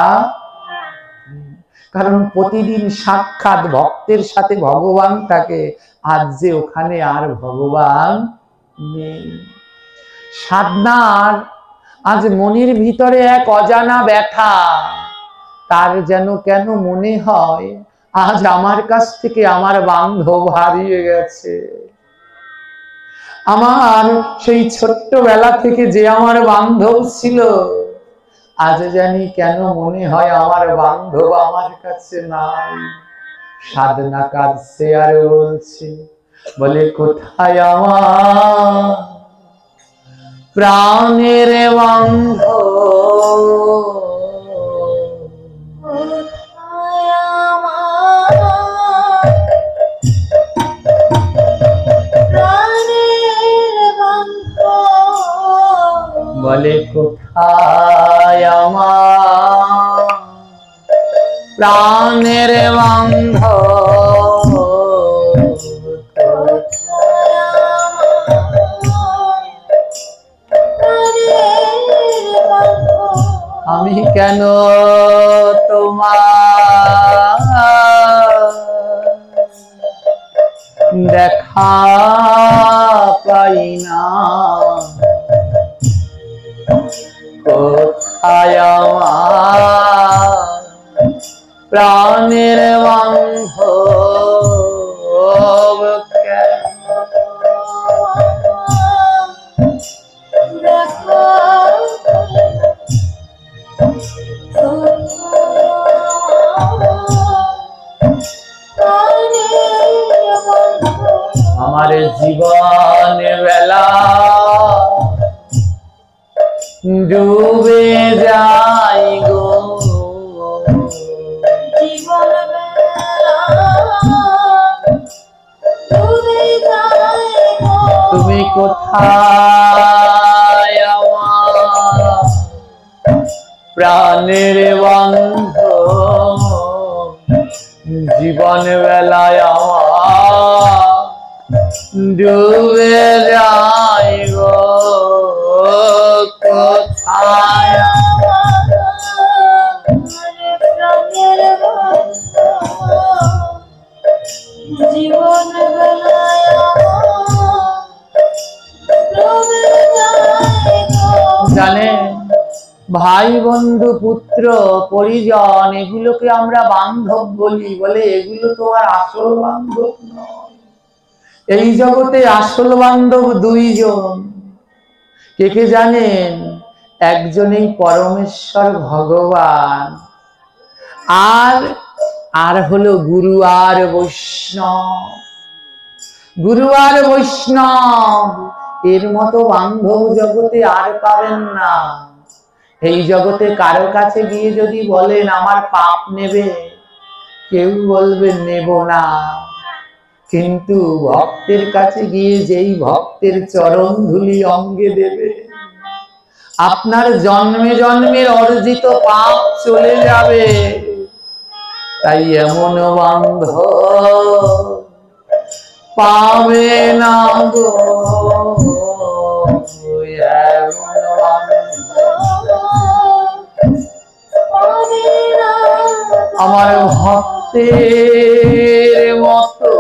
কারণ প্রতিদিন সাক্ষাৎ ভক্তের সাথে ভগবান থাকে, আজ যে ওখানে আর ভগবান নেই। সাধনার আজ মনের ভিতরে এক অজানা ব্যথা, তার যেন কেন মনে হয় আজ আমার কাছ থেকে আমার বান্ধব হারিয়ে গেছে। আমার সেই ছোট্টবেলা থেকে যে আমার বান্ধব ছিল, আজ জানি কেন মনে হয় আমার বান্ধব আমার কাছে নাই। সাধনা কাঁদছে আর বলছে, বলে কোথায় আমার প্রাণের বান্ধব, বলে কোথায় আমার প্রাণের বান্ধব, আমি কেন তোমার দেখা পাই না, কোথায় আমার প্রাণের বান্ধব, আমার জীবন বেলা ডুবে যাই গো, জীবন বেলা ডুবে যাই গো, তুমি কোথায় আমার প্রাণের বান্ধব, জীবন বেলায় আমার ডুবে যাই গো, কোথায় প্রাণের জীবন বেলায় জানেন, ভাই বন্ধু পুত্র পরিজন এগুলোকে আমরা বান্ধব বলি, বলে এগুলো তো আর আসল বান্ধব নয়। এই জগতে আসল বান্ধব দুইজন, কে কে জানেন? একজনেই পরমেশ্বর ভগবান, আর হলো গুরু আর বৈষ্ণব। গুরু আর বৈষ্ণব এর মতো বান্ধব জগতে আর পাবেন না। এই জগতে কারো কাছে গিয়ে যদি বলেন আমার পাপ নেবে, কেউ বলবে নেব না। কিন্তু ভক্তের কাছে গিয়ে যেই ভক্তের চরণ ধুলি অঙ্গে দেবে, আপনার জন্মে জন্মের অর্জিত পাপ চলে যাবে। তাই এমন বান্ধব পাবে না গো, আমার ভক্তের মতো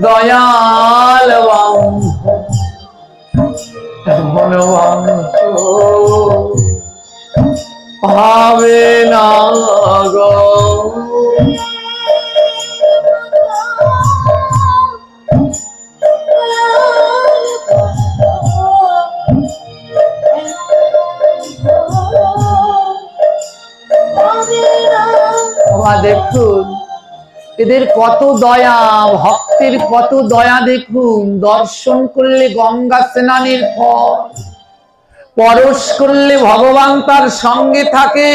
দয়াল বান্ধব, এমন বান্ধব পাবে না গো। দেখুন এদের কত দয়া, ভক্তের কত দয়া। দেখুন দর্শন করলে গঙ্গা স্নানের পর, পরশ করলে ভগবান তার সঙ্গে থাকে,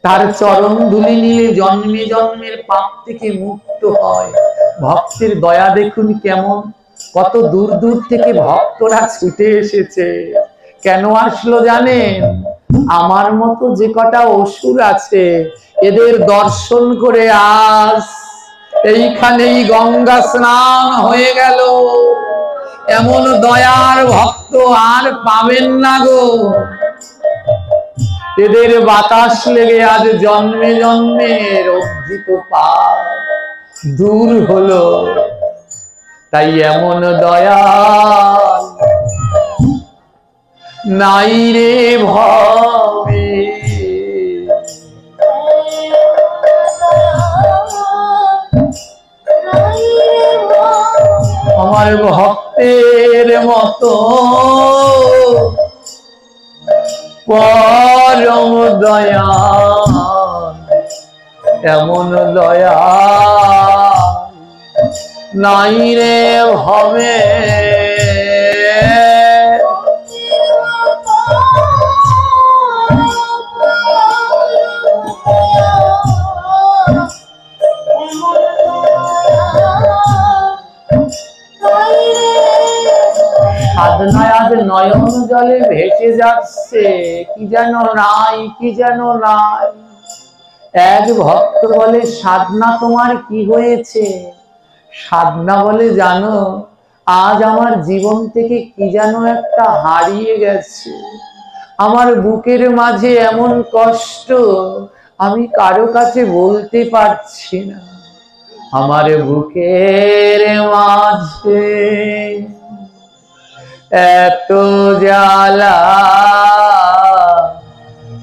তার চরণ ধুলি নিলে জন্মে জন্মের পাপ থেকে মুক্ত হয়। ভক্তের দয়া দেখুন কেমন, কত দূর দূর থেকে ভক্তরা ছুটে এসেছে। কেন আসলো জানেন? আমার মতো যে কটা অসুর আছে এদের দর্শন করে আজ এইখানেই গঙ্গা স্নান হয়ে গেল। এমন দয়ার ভক্ত আর পাবেন না গো। এদের বাতাস লেগে আজ জন্মে জন্মের অর্জিত পাপ দূর হলো। তাই এমন দয়া নাই রে ভবে। আমার ভক্তের মতো পরম দয়া, এমন দয়া নাই রে ভবে। সাধনায় আজ নয়ন জলে ভেসে যাচ্ছে, কি যেন নাই, কি যেন নাই। এক ভক্ত বলে সাধনা তোমার কি হয়েছে? সাধনা বলে জানো আজ আমার জীবন থেকে কি যেন একটা হারিয়ে গেছে। আমার বুকের মাঝে এমন কষ্ট আমি কারো কাছে বলতে পারছি না। আমার বুকের মাঝে এত জ্বালা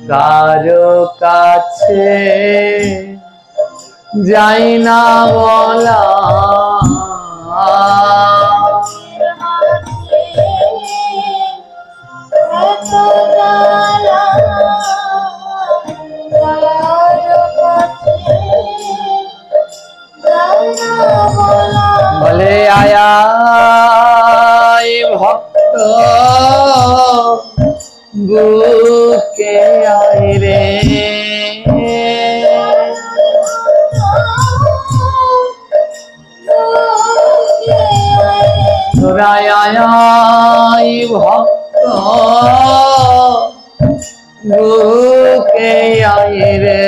কারো কাছে যাই না বলা। বলে আয়া ভক্ত বুকে আয় রে, তোরা আয় ভক্ত বুকে আয় রে।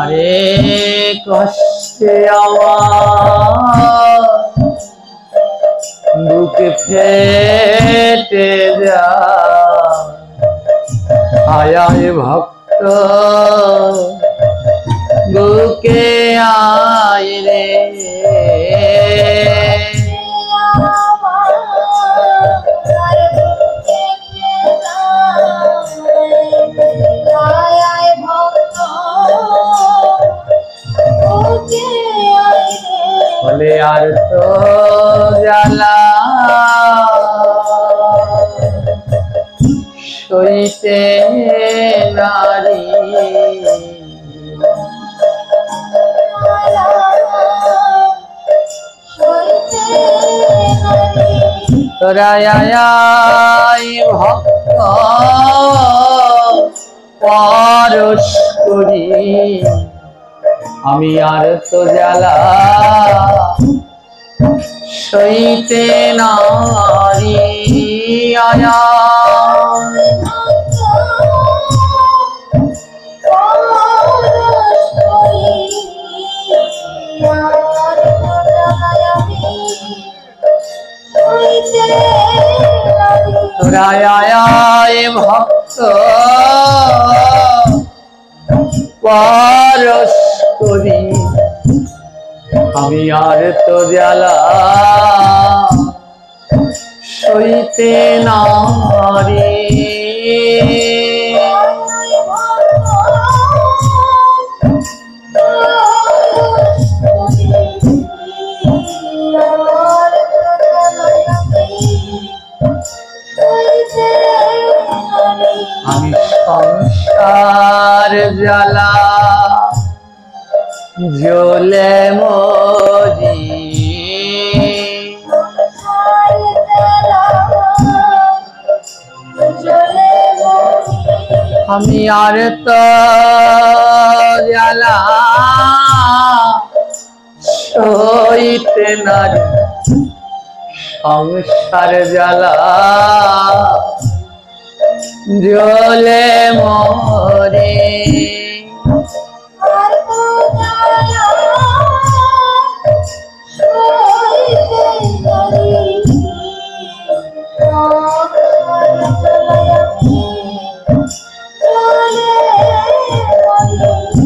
আরে কষ্টে আমার বুক ফেটে যায়, আয় আয় ভক্ত বুকে আয় রে। বলে আর তো জ্বালা সইতে নারী, তোরা আয় ভক্ত পরশ করি, আমি আর তো জ্বালা সইতে নারী। আয়া তোরা আয় ভক্ত পরশ করি, আমি আর তো জ্বালা সইতে নারি। আমি সংসার জ্বালা জ্বলে মরি। আমি আর তো জ্বালা সইতে নারি। সংসার জ্বালা জ্বলে মরি।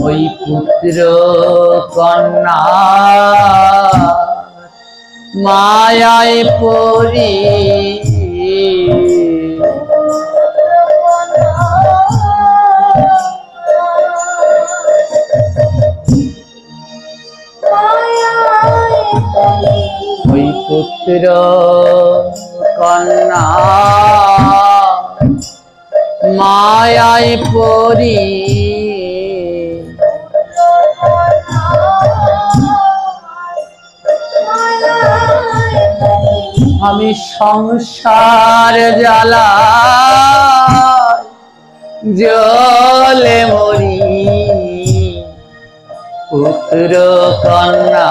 ওই পুত্র কন্যা মায়ায় পড়ি। ওই পুত্র কন্যা মায়ায় পড়ি। আমি সংসার জ্বালা জ্বলে মরি। পুত্র কন্যা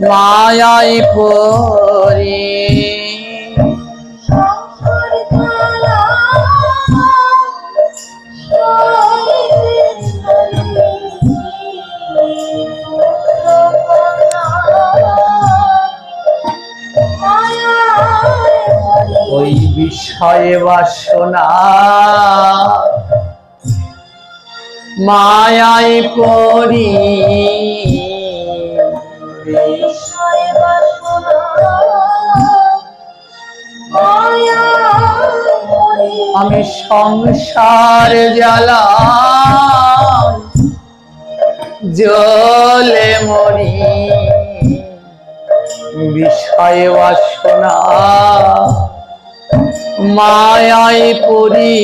মায়ায় পড়ি। ওই বিষয় বাসনা মায়ায় পড়ি। আমি সংসার জ্বালা জ্বলে মরি। বিষয় বাসনা মায়ায় পড়ি।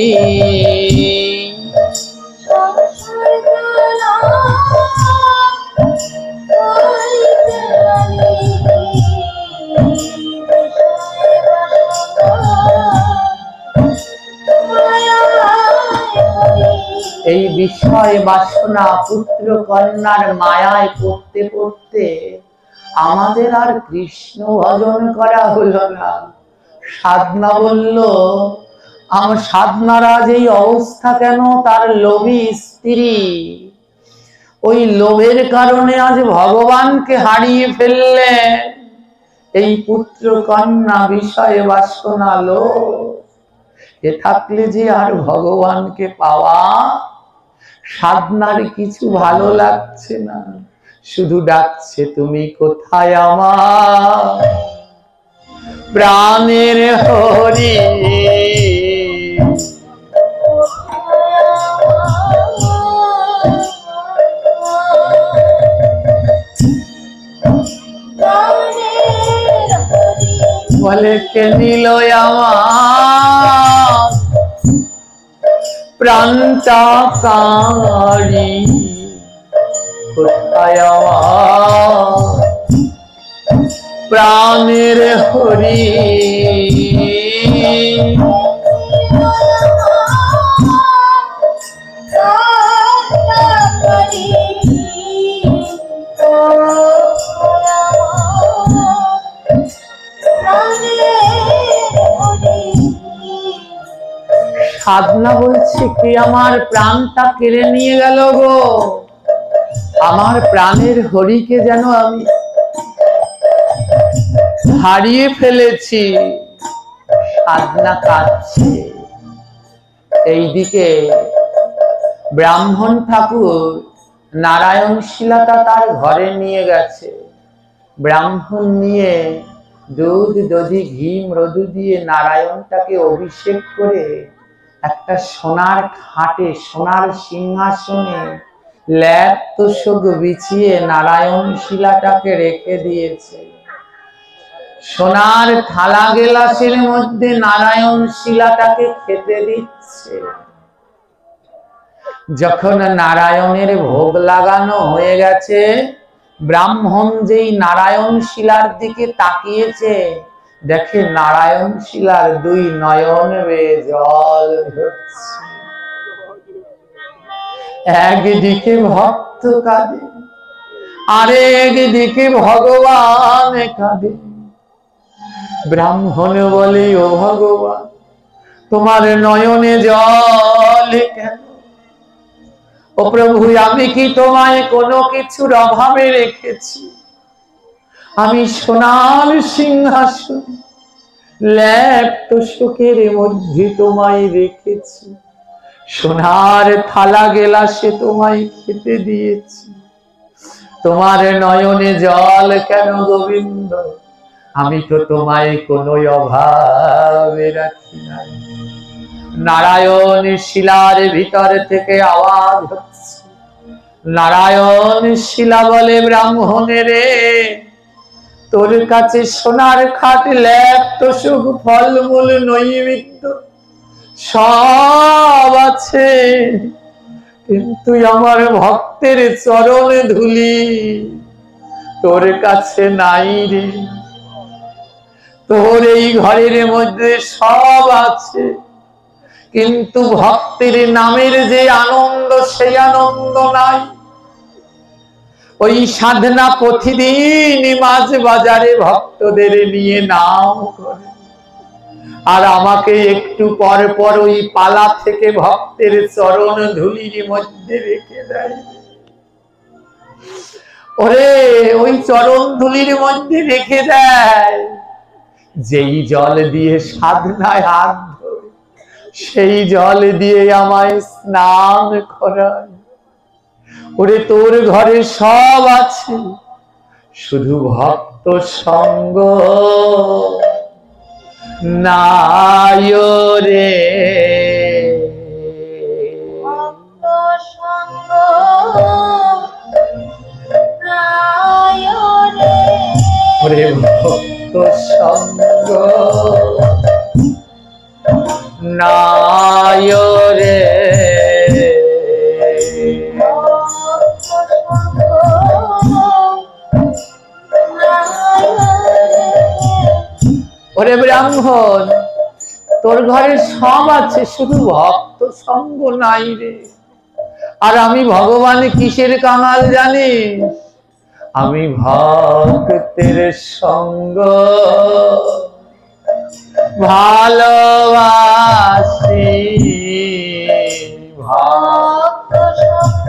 এই বিষয় বাসনা পুত্র কন্যার মায়ায় পড়তে পড়তে আমাদের আর কৃষ্ণ ভজন করা হলো না। সাধনা বলল, আমার সাধনার আজ এই অবস্থা কেন? তার লোভী স্ত্রী, ওই লোভের কারণে আজ ভগবানকে হারিয়ে ফেললেন। এই পুত্র কন্যা বিষয় বাসনা লোভ, এ থাকলে যে আর ভগবানকে পাওয়া। সাধনার কিছু ভালো লাগছে না, শুধু ডাকছে তুমি কোথায় আমার প্রাণের হরি। বলে কে নিল আমার প্রাণটা কারি, কোথায় আমার প্রাণের হরি। সাধনা বলছে কি আমার প্রাণটা কেড়ে নিয়ে গেল গো, আমার প্রাণের হরিকে যেন আমি হারিয়ে ফেলেছি। সাধনা কাঁদছে। এইদিকে ব্রাহ্মণ ঠাকুর নারায়ণ শিলাটা তার ঘরে নিয়ে গেছে। ব্রাহ্মণ নিয়ে দুধ দধি ঘি মধু দিয়ে নারায়ণটাকে অভিষেক করে একটা সোনার খাটে সোনার সিংহাসনে ল্যাপ তোষক বিছিয়ে নারায়ণ শিলাটাকে রেখে দিয়েছে। সোনার থালা গেলাসের মধ্যে নারায়ণ শিলাটাকে খেতে দিচ্ছে। যখন নারায়ণের ভোগ লাগানো হয়ে গেছে, ব্রাহ্মণ যেই নারায়ণ শিলার দিকে তাকিয়েছে, দেখে নারায়ণ শিলার দুই নয়ন বেয়ে জল ঝরছে। একদিকে ভক্ত কাঁদে, আরেকদিকে ভগবান কাঁদে। ব্রাহ্মণ বলে, ও ভগবান, তোমার নয়নে জল কেন? ও প্রভু, আমি কি তোমায় কোনো কিছুর অভাবে রেখেছি? আমি সোনার সিংহাসন ল্যাপ তোষকের মধ্যে তোমায় রেখেছি, সোনার থালা গেলাসে তোমায় খেতে দিয়েছি, তোমার নয়নে জল কেন গোবিন্দ? আমি তো তোমায় কোনো অভাবে রাখি নাই। নারায়ণ শিলার ভিতর থেকে আওয়াজ হচ্ছে। নারায়ণ শিলা বলে, ব্রাহ্মণের তোর কাছে সোনার খাট ল্যাপ তোষক ফলমূল নৈবেদ্য সব আছে, কিন্তু আমার ভক্তের চরণ ধুলি তোর কাছে নাই রে। তোর এই ঘরের মধ্যে সব আছে, কিন্তু ভক্তের নামের যে আনন্দ, সেই আনন্দ নাই। ওই সাধনা প্রতিদিন মাঝ বাজারে ভক্তদের নিয়ে নাম করে, আর আমাকে একটু পর পর ওই পালা থেকে ভক্তের চরণ ধুলির মধ্যে রেখে দেয়। ওরে, ওই চরণ ধুলির মধ্যে রেখে দেয়। যেই জল দিয়ে সাধনায় হাত ধরে, সেই জল দিয়ে আমায় স্নান করায়। ওরে, তোর ঘরে সব আছে, শুধু ভক্ত সঙ্গ নাই রে। ভক্ত সঙ্গ নাই রে। ওরে, ভক্ত সঙ্গ নাই রে। ওরে ব্রাহ্মণ, তোর ঘরে সব আছে, শুধু ভক্ত সঙ্গ নাই রে। আর আমি ভগবান কিসের কাঙাল জানিস? আমি ভক্তের সঙ্গ ভালোবাসি। ভক্ত সঙ্গ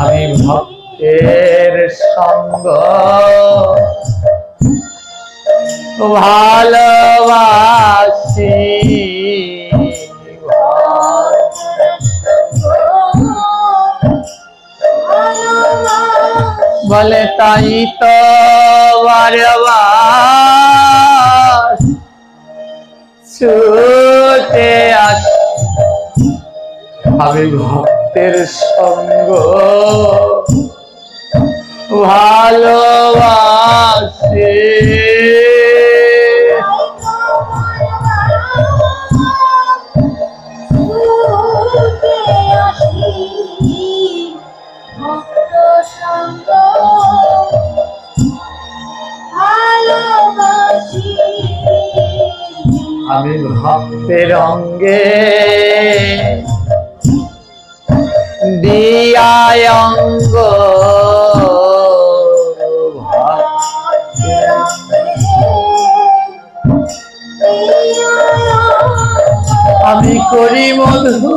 আমি ভক্তের সঙ্গ ভালোবাসি। বলে, তাই তো বারবার ছুটে আসি আমি ভক্তের সঙ্গ ভালোবাসি। আমি ভক্তের অঙ্গে দিয়ায় অঙ্গ আমি করি মধু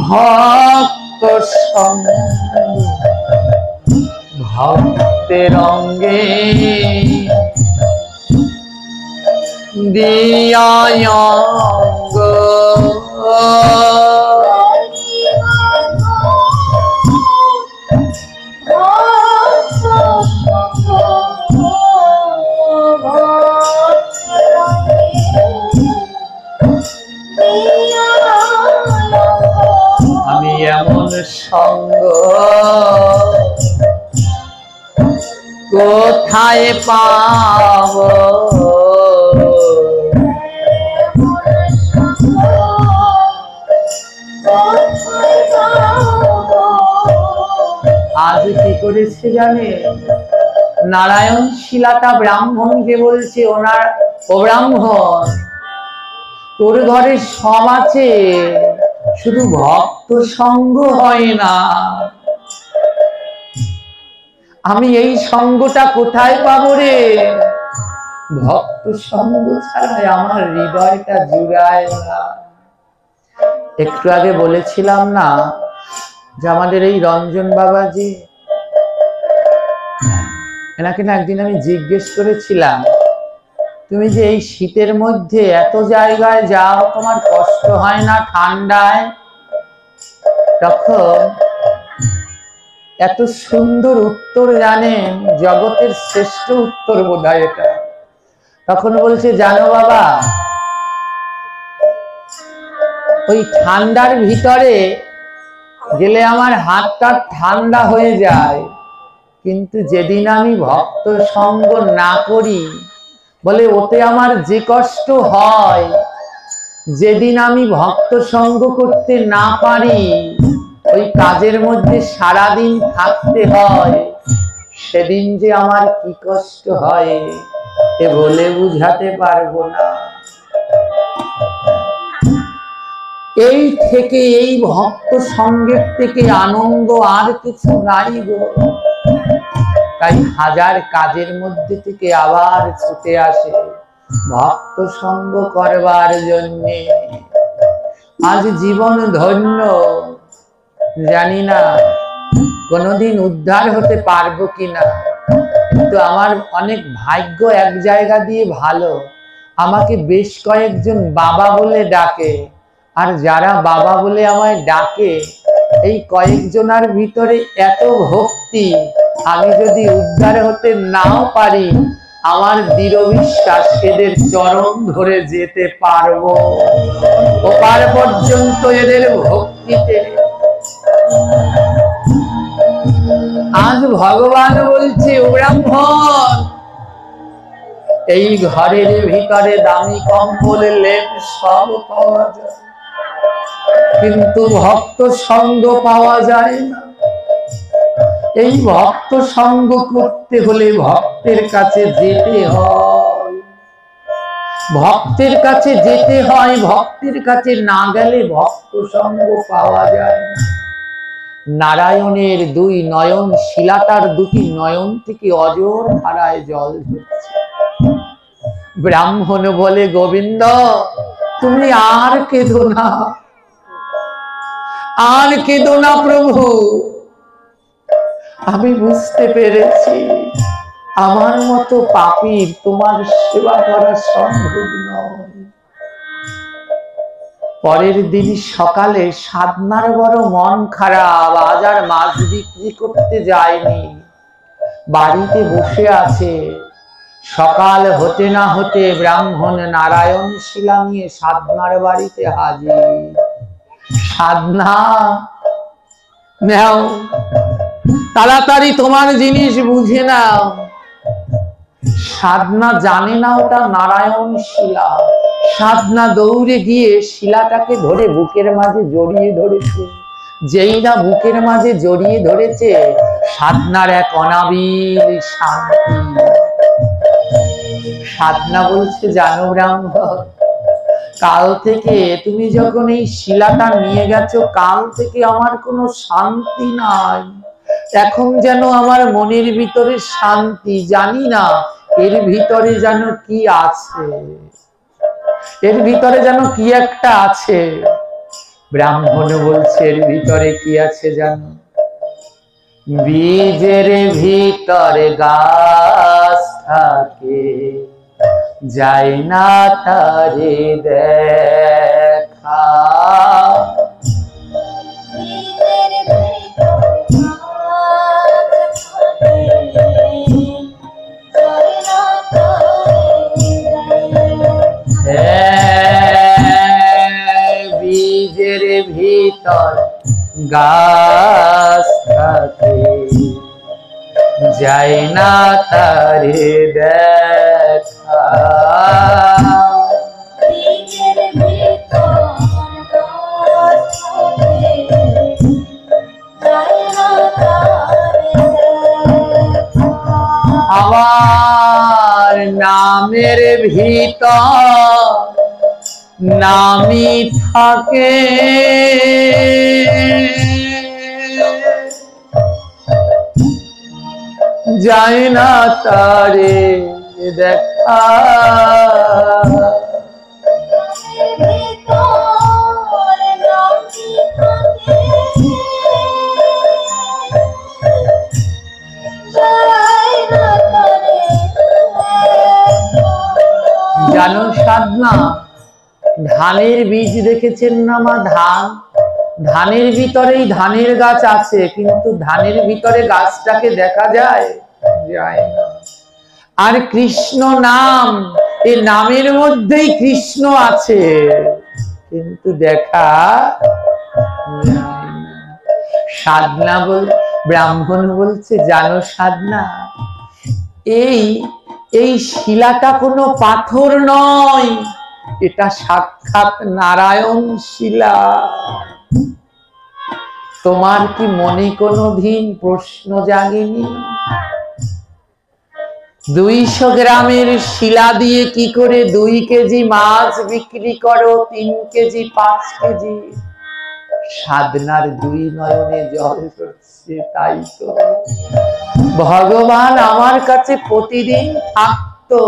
ভক্ত সঙ্গ ভক্তের অঙ্গে দিয়ায়ঙ্গ আমি এমন সঙ্গ কোথায় পাব? আজ কি করেছে জানে? নারায়ণ শিলাটা ব্রাহ্মণকে বলছে, ও ব্রাহ্মণ, তোর ঘরে সব আছে, শুধু ভক্ত সঙ্গ হয় না। আমি এই সঙ্গটা কোথায় পাবো রে? ভক্ত সঙ্গ ছাড়াই আমার হৃদয়টা জুড়ায় না। একটু আগে বলেছিলাম না যে আমাদের এই রঞ্জন বাবাজি, এনাকে না একদিন আমি জিজ্ঞেস করেছিলাম, তুমি যে এই শীতের মধ্যে এত জায়গায় যাও, তোমার কষ্ট হয় না ঠান্ডায়? তখন এত সুন্দর উত্তর জানেন, জগতের শ্রেষ্ঠ উত্তর বোধহয় এটা। তখন বলছে, জানো বাবা, ওই ঠান্ডার ভিতরে গেলে আমার হাতটা ঠান্ডা হয়ে যায়, কিন্তু যেদিন আমি ভক্ত সঙ্গ না করি, বলে ওতে আমার যে কষ্ট হয়, যেদিন আমি ভক্ত সঙ্গ করতে না পারি, ওই কাজের মধ্যে সারাদিন থাকতে হয়, সেদিন যে আমার কি কষ্ট হয় এ বলে বুঝাতে পারবো না। এই থেকে, এই ভক্ত সঙ্গের থেকে আনন্দ আর কিছু নাই গো। তাই হাজার কাজের মধ্যে থেকে আবার ছুটে আসে ভক্ত সঙ্গ করবার জন্যে। আজ জীবন ধন্য, জানি না কোনোদিন উদ্ধার হতে পারবো কিনা, কিন্তু আমার অনেক ভাগ্য এক জায়গা দিয়ে ভালো, আমাকে বেশ কয়েকজন বাবা বলে ডাকে। আর যারা বাবা বলে আমায় ডাকে, এই কয়েকজনের ভিতরে এত ভক্তি, আমি যদি উদ্ধার হতে নাও পারি, আমার দৃঢ় বিশ্বাস এদের চরণ ধরে যেতে পারবো ওপার পর্যন্ত এদের ভক্তিতে। আজ ভগবান বলছে, ও ব্রাহ্মণ, এই ঘরের ভিতরে দামি কম্বল লেপ সব পাওয়া যায়, কিন্তু ভক্ত সঙ্গ পাওয়া যায় না। এই ভক্ত সঙ্গ করতে হলে ভক্তের কাছে যেতে হয়, ভক্তের কাছে যেতে হয়, ভক্তের কাছে না গেলে ভক্ত সঙ্গ পাওয়া যায় না। নারায়ণের দুই নয়ন, শিলাটার দুটি নয়ন থেকে অজর ধারায় জল ঝরছে। ব্রাহ্মণ বলে, গোবিন্দ তুমি আর কেঁদো না, আর কেঁদো না প্রভু, আমি বুঝতে পেরেছি আমার মতো পাপীর তোমার সেবা করা সম্ভব নয়। পরের দিন সকালে সাধনার বড় মন খারাপ, আজ আর মাছ বিক্রি করতে যায়নি, বাড়িতে বসে আছে। সকাল হতে না হতে ব্রাহ্মণ নারায়ণ শিলা নিয়ে সাধনার বাড়িতে হাজির। সাধনা নাও, তাড়াতাড়ি তোমার জিনিস বুঝে নাও। সাধনা জানে না ওটা নারায়ণ শিলা। সাধনা দৌড়ে গিয়ে শিলাটাকে ধরে বুকের মাঝে জড়িয়ে ধরেছে। যেই না বুকের মাঝে জড়িয়ে ধরেছে, সাধনার এক অনাবিল শান্তি। সাধনা বলছে, জানো ব্রাহ্মণ, কাল থেকে তুমি যখন এই শিলাটা নিয়ে গেছো, কাল থেকে আমার কোনো শান্তি নাই। এখন যেন আমার মনের ভিতরে শান্তি, জানি না এর ভিতরে যেন কি আছে, এর ভিতরে যেন কি একটা আছে। ব্রাহ্মণ বলছে, এর ভিতরে কি আছে জানো? বীজের ভিতরে গাছ থাকে, যায় না তারে দেখা। বীজের ভিতর গাছ থাকে, যায় না তারে দেখা। আমার নামের ভিতর নামই থাকে, যায় না তারে দেখা। জানো সাধনা, ধানের বীজ দেখেছেন না মা? ধানের ভিতরেই ধানের গাছ আছে, কিন্তু ধানের ভিতরে গাছটাকে দেখা যায় না। আর কৃষ্ণ নাম, এই নামের মধ্যেই কৃষ্ণ আছে, কিন্তু দেখা যায় না। সাধনা ব্রাহ্মণ বলছে, জানো সাধনা, এই শিলাটা কোনো পাথর নয়, এটা সাক্ষাৎ নারায়ণ শিলা। তোমার কি মনে কোনোদিন প্রশ্ন জাগেনি? 200 গ্রামের শিলা দিয়ে কি করে 2 কেজি মাছ বিক্রি করো, 3 কেজি 5 কেজি? সাধনার 2 নয়নে জল পড়ছে। তাই তো ভগবান আমার কাছে প্রতিদিন থাকতো,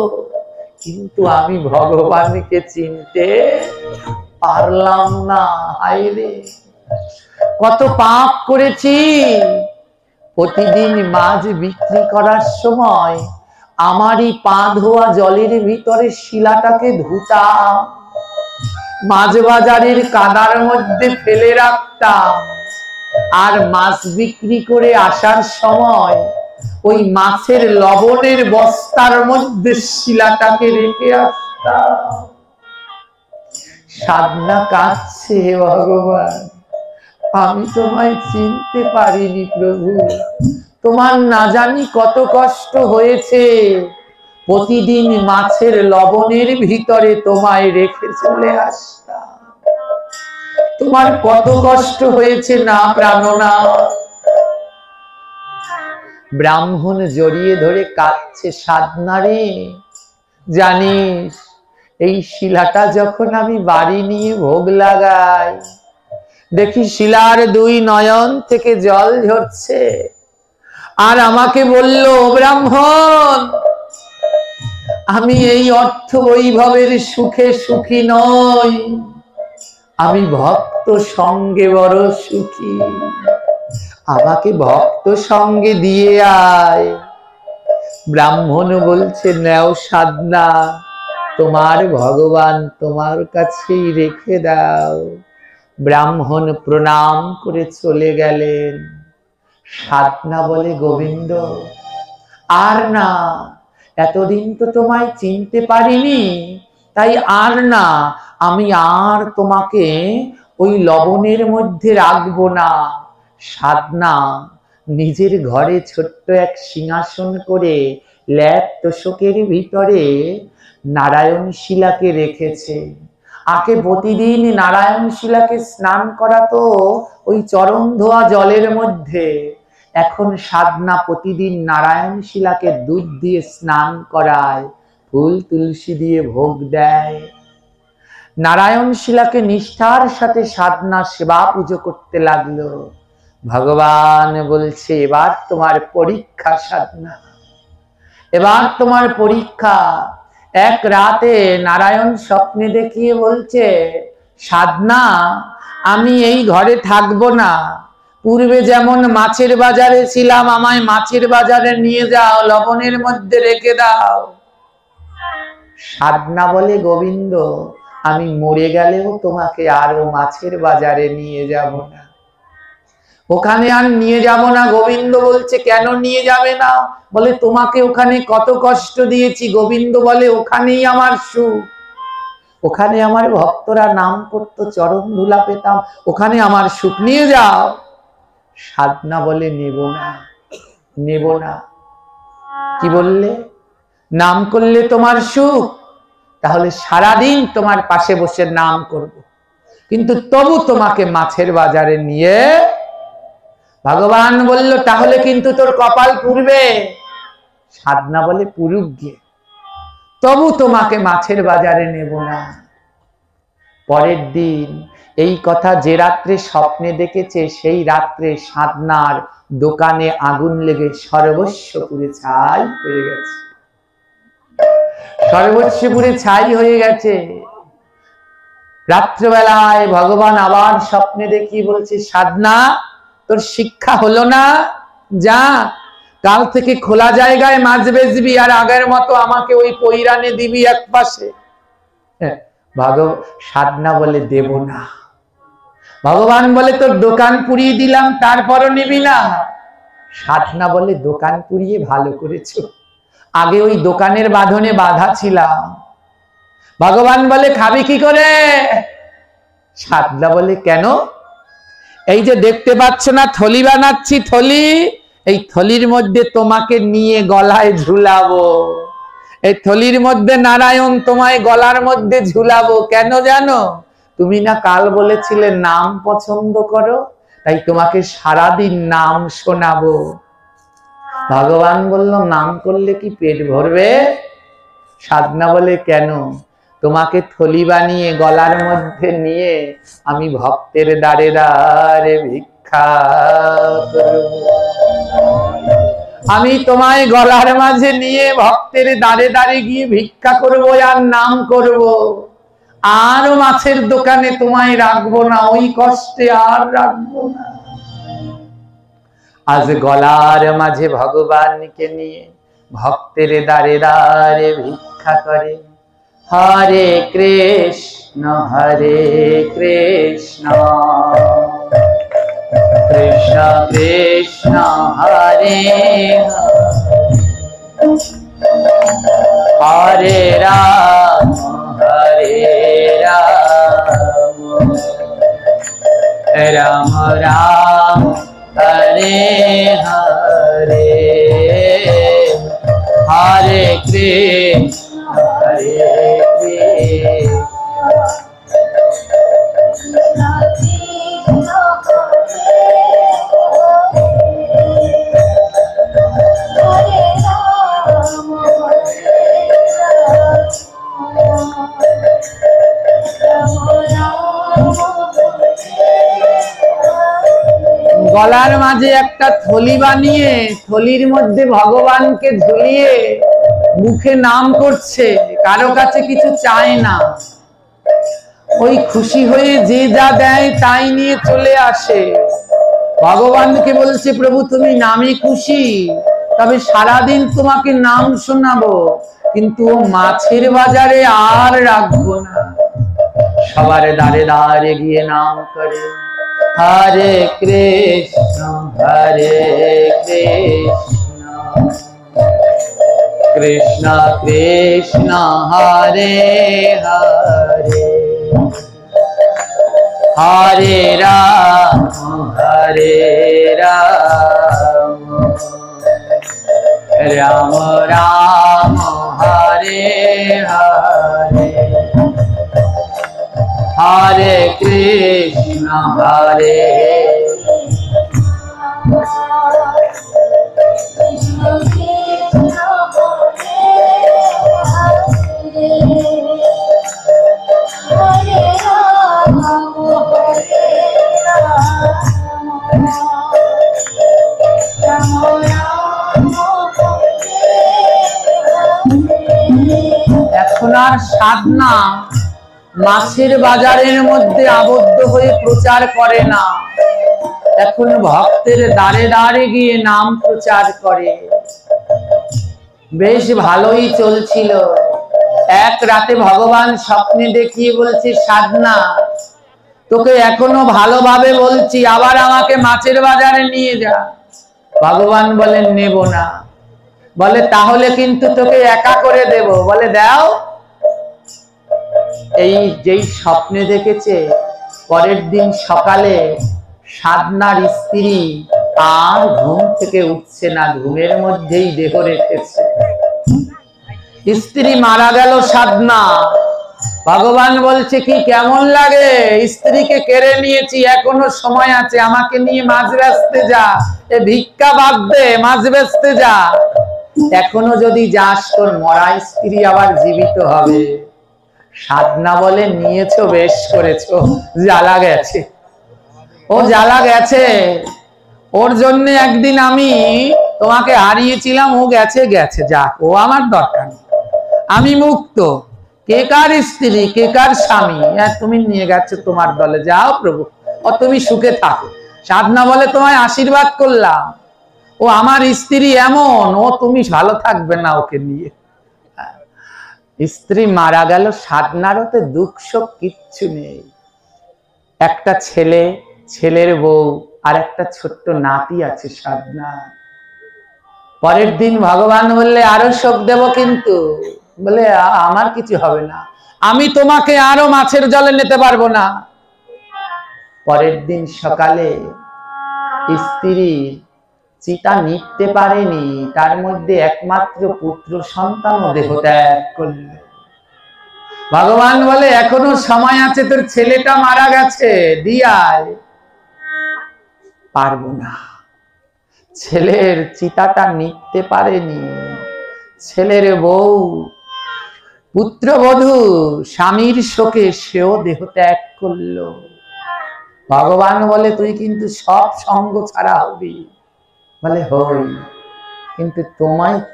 কিন্তু আমি ভগবানকে চিনতে পারলাম না। হায়রে, কত পাপ করেছি। প্রতিদিন মাছ বিক্রি করার সময় আমারই পা ধোয়া জলের ভিতরে শিলাটাকে ধুতাম, মাছ বাজারের কাদার মধ্যে ফেলে রাখতাম, আর মাছ বিক্রি করে আসার সময় ওই মাছের লবণের বস্তার মধ্যে শিলাটাকে রেখে আসতাম। সাধনা কাঁদছে, ভগবান আমি তোমায় চিনতে পারিনি প্রভু, তোমার না জানি কত কষ্ট হয়েছে। প্রতিদিন মাছের লবণের ভিতরে তোমায় রেখে চলে আসতাম, তোমার কত কষ্ট হয়েছে না প্রাণনা। ব্রাহ্মণ জড়িয়ে ধরে কাঁদছে, সাধনা রে, জানিস এই শিলাটা যখন আমি বাড়ি নিয়ে ভোগ লাগাই, দেখি শিলার 2 নয়ন থেকে জল ঝরছে, আর আমাকে বলল, ব্রাহ্মণ আমি এই অর্থ বৈভবের সুখে সুখী নই, আমি ভক্ত সঙ্গে বড় সুখী, আমাকে ভক্ত সঙ্গে দিয়ে আয়। ব্রাহ্মণ বলছে, নেও সাধনা, তোমার ভগবান তোমার কাছেই রেখে দাও। ব্রাহ্মণ প্রণাম করে চলে গেলেন। সাধনা বলে, গোবিন্দ আর না, এতদিন তো তোমায় চিনতে পারিনি, তাই আর না, আমি আর তোমাকে ওই লবণের মধ্যে রাখবো না। সাধনা নিজের ঘরে ছোট্ট এক সিংহাসন করে ল্যাপ তোষকের ভিতরে নারায়ণ শিলাকে রেখেছে। আগে প্রতিদিন নারায়ণ শিলাকে স্নান করাতো ওই চরণ ধোয়া জলের মধ্যে, এখন সাধনা প্রতিদিন নারায়ণ শিলাকে দুধ দিয়ে স্নান করায়, ফুল তুলসী দিয়ে ভোগ দেয়। নারায়ণ শিলাকে নিষ্ঠার সাথে সাধনা সেবা পুজো করতে লাগলো। ভগবান বলছে, এবার তোমার পরীক্ষা সাধনা, এবার তোমার পরীক্ষা। এক রাতে নারায়ণ স্বপ্নে দেখিয়ে বলছে, সাধনা আমি এই ঘরে থাকবো না, পূর্বে যেমন মাছের বাজারে ছিলাম, আমায় মাছের বাজারে নিয়ে যাও, লবণের মধ্যে রেখে দাও। সাধনা বলে, গোবিন্দ আমি মরে গেলেও তোমাকে আর মাছের বাজারে নিয়ে যাব না, ওখানে আর নিয়ে যাব না। গোবিন্দ বলছে, কেন নিয়ে যাবে না? বলে, তোমাকে ওখানে কত কষ্ট দিয়েছি। গোবিন্দ বলে, ওখানেই আমার সুখ, ওখানে আমার ভক্তরা নাম করতো, চরণ ধুলা পেতাম, ওখানে আমার সুখ, নিয়ে যাও। সাধনা বলে, নেব না, নেব না। কি বললে? নাম করলে তোমার সুখ, তাহলে সারাদিন তোমার পাশে বসে নাম করব, কিন্তু তবু তোমাকে মাছের বাজারে নিয়ে। ভগবান বলল, তাহলে কিন্তু তোর কপাল পুড়বে। সাধনা বলে, পুরুক গিয়ে, তবু তোমাকে মাছের বাজারে নেব না। পরের দিন এই কথা যে রাত্রে স্বপ্নে দেখেছে, সেই রাত্রে সাধনার দোকানে আগুন লেগে সর্বস্ব পুড়ে ছাই হয়ে গেছে, সর্বস্ব পুড়ে ছাই হয়ে গেছে। রাত্রেবেলায় ভগবান আবার স্বপ্নে দেখি বলছে, সাধনা তোর শিক্ষা হলো না, যা কাল থেকে খোলা জায়গায় মাছ বেচবি, আর আগের মতো আমাকে ওই পৈরানে দিবি এক পাশে। সাধনা বলে, দেব না। ভগবান বলে, তোর দোকান পুড়িয়ে দিলাম, তারপরও নিবি না? সাধনা বলে, দোকান পুড়িয়ে ভালো করেছো, আগে ওই দোকানের বাঁধনে বাঁধা ছিলাম। ভগবান বলে, খাবি কি করে? সাধনা বলে, কেন? এই যে দেখতে পাচ্ছ না থলি বানাচ্ছি, থলি, এই থলির মধ্যে তোমাকে নিয়ে গলায় ঝুলাবো, এই থলির মধ্যে নারায়ণ তোমায় গলার মধ্যে ঝুলাবো। কেন জানো? তুমি না কাল বলেছিলে নাম পছন্দ করো, তাই তোমাকে সারাদিন নাম শোনাবো। ভগবান বলল, নাম করলে কি পেট ভরবে? সাধনা বলে, কেন? তোমাকে থলি বানিয়ে গলার মধ্যে নিয়ে আমি ভক্তের দ্বারে দ্বারে ভিক্ষা করব, আমি তোমায় গলার মাঝে নিয়ে ভক্তের দ্বারে দ্বারে গিয়ে ভিক্ষা করব আর নাম করব, আর মাছের দোকানে তোমায় রাখবো না, ওই কষ্টে আর রাখবো না। আজ গলার মাঝে ভগবানকে নিয়ে ভক্তের দ্বারে দ্বারে ভিক্ষা করে। হরে কৃষ্ণ কৃষ্ণ কৃষ্ণ হরে হরে রাম রাম রাম হরে হরে হরে কৃষ্ণ হরে কৃষ্ণ। গলার মাঝে একটা থলি বানিয়ে থলির মধ্যে ভগবানকে ঝুলিয়ে মুখে নাম করছে, কারো কাছে কিছু চায় না, ওই খুশি হয়ে যে যা দেয় তাই নিয়ে চলে আসে। ভগবানকে বলছে, প্রভু তুমি নামে খুশি, তবে সারাদিন তোমাকে নাম শোনাবো, কিন্তু মাছের বাজারে আর রাখবো না। সবার দ্বারে দ্বারে গিয়ে নাম করে, হরে কৃষ্ণ কৃষ্ণ কৃষ্ণ হরে হরে হরে রাম রাম রাম হরে হরে হরে কৃষ্ণ হরে এখন আর সাধনা মাছের বাজারের মধ্যে আবদ্ধ হয়ে প্রচার করে না, এখন ভক্তের দ্বারে দ্বারে গিয়ে নাম প্রচার করে। বেশ ভালোই চলছিল, এক রাতে ভগবান স্বপ্নে দেখিয়ে বলছে, সাধনা তোকে এখনো ভালোভাবে বলছি, আবার আমাকে মাছের বাজারে নিয়ে যা। ভগবান বলেন, নেব না। বলে, তাহলে কিন্তু তোকে একা করে দেব। বলে, দাও। এই যেই স্বপ্নে দেখেছে, পরের দিন সকালে সাধনার স্ত্রী আর ঘুম থেকে উঠছে না, ঘুমের মধ্যেই দেহ রেখেছে। স্ত্রী মারা গেল সাধনা। ভগবান বলছে, কি কেমন লাগে? স্ত্রীকে কেড়ে নিয়েছি, এখনো সময় আছে, আমাকে নিয়ে মাছ বেচতে যা। এ ভিক্ষা বাদ দে, মাছ বেচতে যা। এখনো যদি যাস, তোর মরা স্ত্রী আবার জীবিত হবে। সাধনা বলে, নিয়েছো, বেশ করেছো, জ্বালা গেছে। ও জ্বালা গেছে, ওর জন্য একদিন আমি তোমাকে হারিয়েছিলাম, ও গেছে গেছে, যাক, ও আমার দরকার নেই, আমি মুক্ত। কে কার স্ত্রী, কে কার স্বামী, তুমি নিয়ে গেছো তোমার দলে, যাও প্রভু, ও তুমি সুখে থাকো। সাধনা বলে, তোমায় আশীর্বাদ করলাম, ও আমার স্ত্রী এমন, ও তুমি ভালো থাকবে না ওকে নিয়ে। স্ত্রী মারা গেল, সাধনারও তো দুঃখ শোক কিচ্ছু নেই। একটা ছেলে, ছেলের বউ, আর একটা ছোট্ট নাতি আছে সাধনা। পরের দিন ভগবান বললে, আরো শোক দেব কিন্তু। বলে, আমার কিছু হবে না, আমি তোমাকে আরো মাছের জলে নিতে পারবো না। পরের দিন সকালে স্ত্রী চিতা নিতে পারেনি, তার মধ্যে একমাত্র পুত্র সন্তান দেহ ত্যাগ করল। ভগবান বলে, এখনো সময় আছে, তোর ছেলেটা মারা গেছে, দিয়ায়। পারবো না। ছেলের চিতাটা নিতে পারেনি। ছেলের বউ, পুত্রবধূ, স্বামীর শোকে সেও দেহ ত্যাগ করলো। ভগবান বলে, তুই কিন্তু সব সঙ্গ ছাড়া হবি। বলে, হই, কিন্তু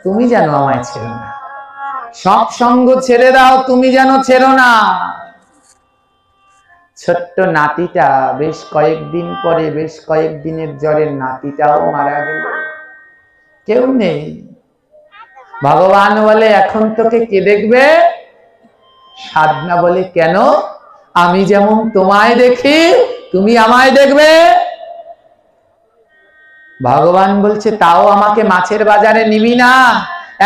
তুমি যেন আমায় ছেড়ো না। সব সঙ্গ ছেড়ে দাও, তুমি যেন ছেড়ো না। ছোট্ট নাতিটা বেশ কয়েকদিন পরে, বেশ কয়েকদিনের জ্বরে নাতিটাও মারা গেল, কেউ নেই। ভগবান বলে, এখন তোকে কে দেখবে? সাধনা বলে, কেন? আমি যেমন তোমায় দেখি, তুমি আমায় দেখবে। ভগবান বলছে, তাও আমাকে মাছের বাজারে নিবি না?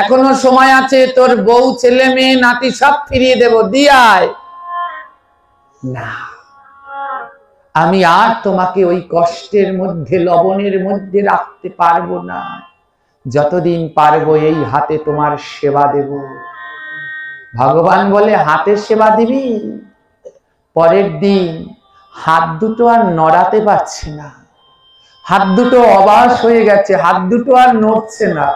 এখনো সময় আছে, তোর বউ, ছেলে মেয়ে, নাতি সব ফিরিয়ে দেব, দিয়ায়। না, আমি আর তোমাকে ওই কষ্টের মধ্যে, লবণের মধ্যে রাখতে পারবো না। যতদিন পারবো এই হাতে তোমার সেবা দেব। ভগবান বলে, হাতের সেবা দিবি? পরের দিন হাত দুটো আর নড়াতে পারছে না, হাত দুটো অবাস হয়ে গেছে, হাত দুটো আর নড়ছে না।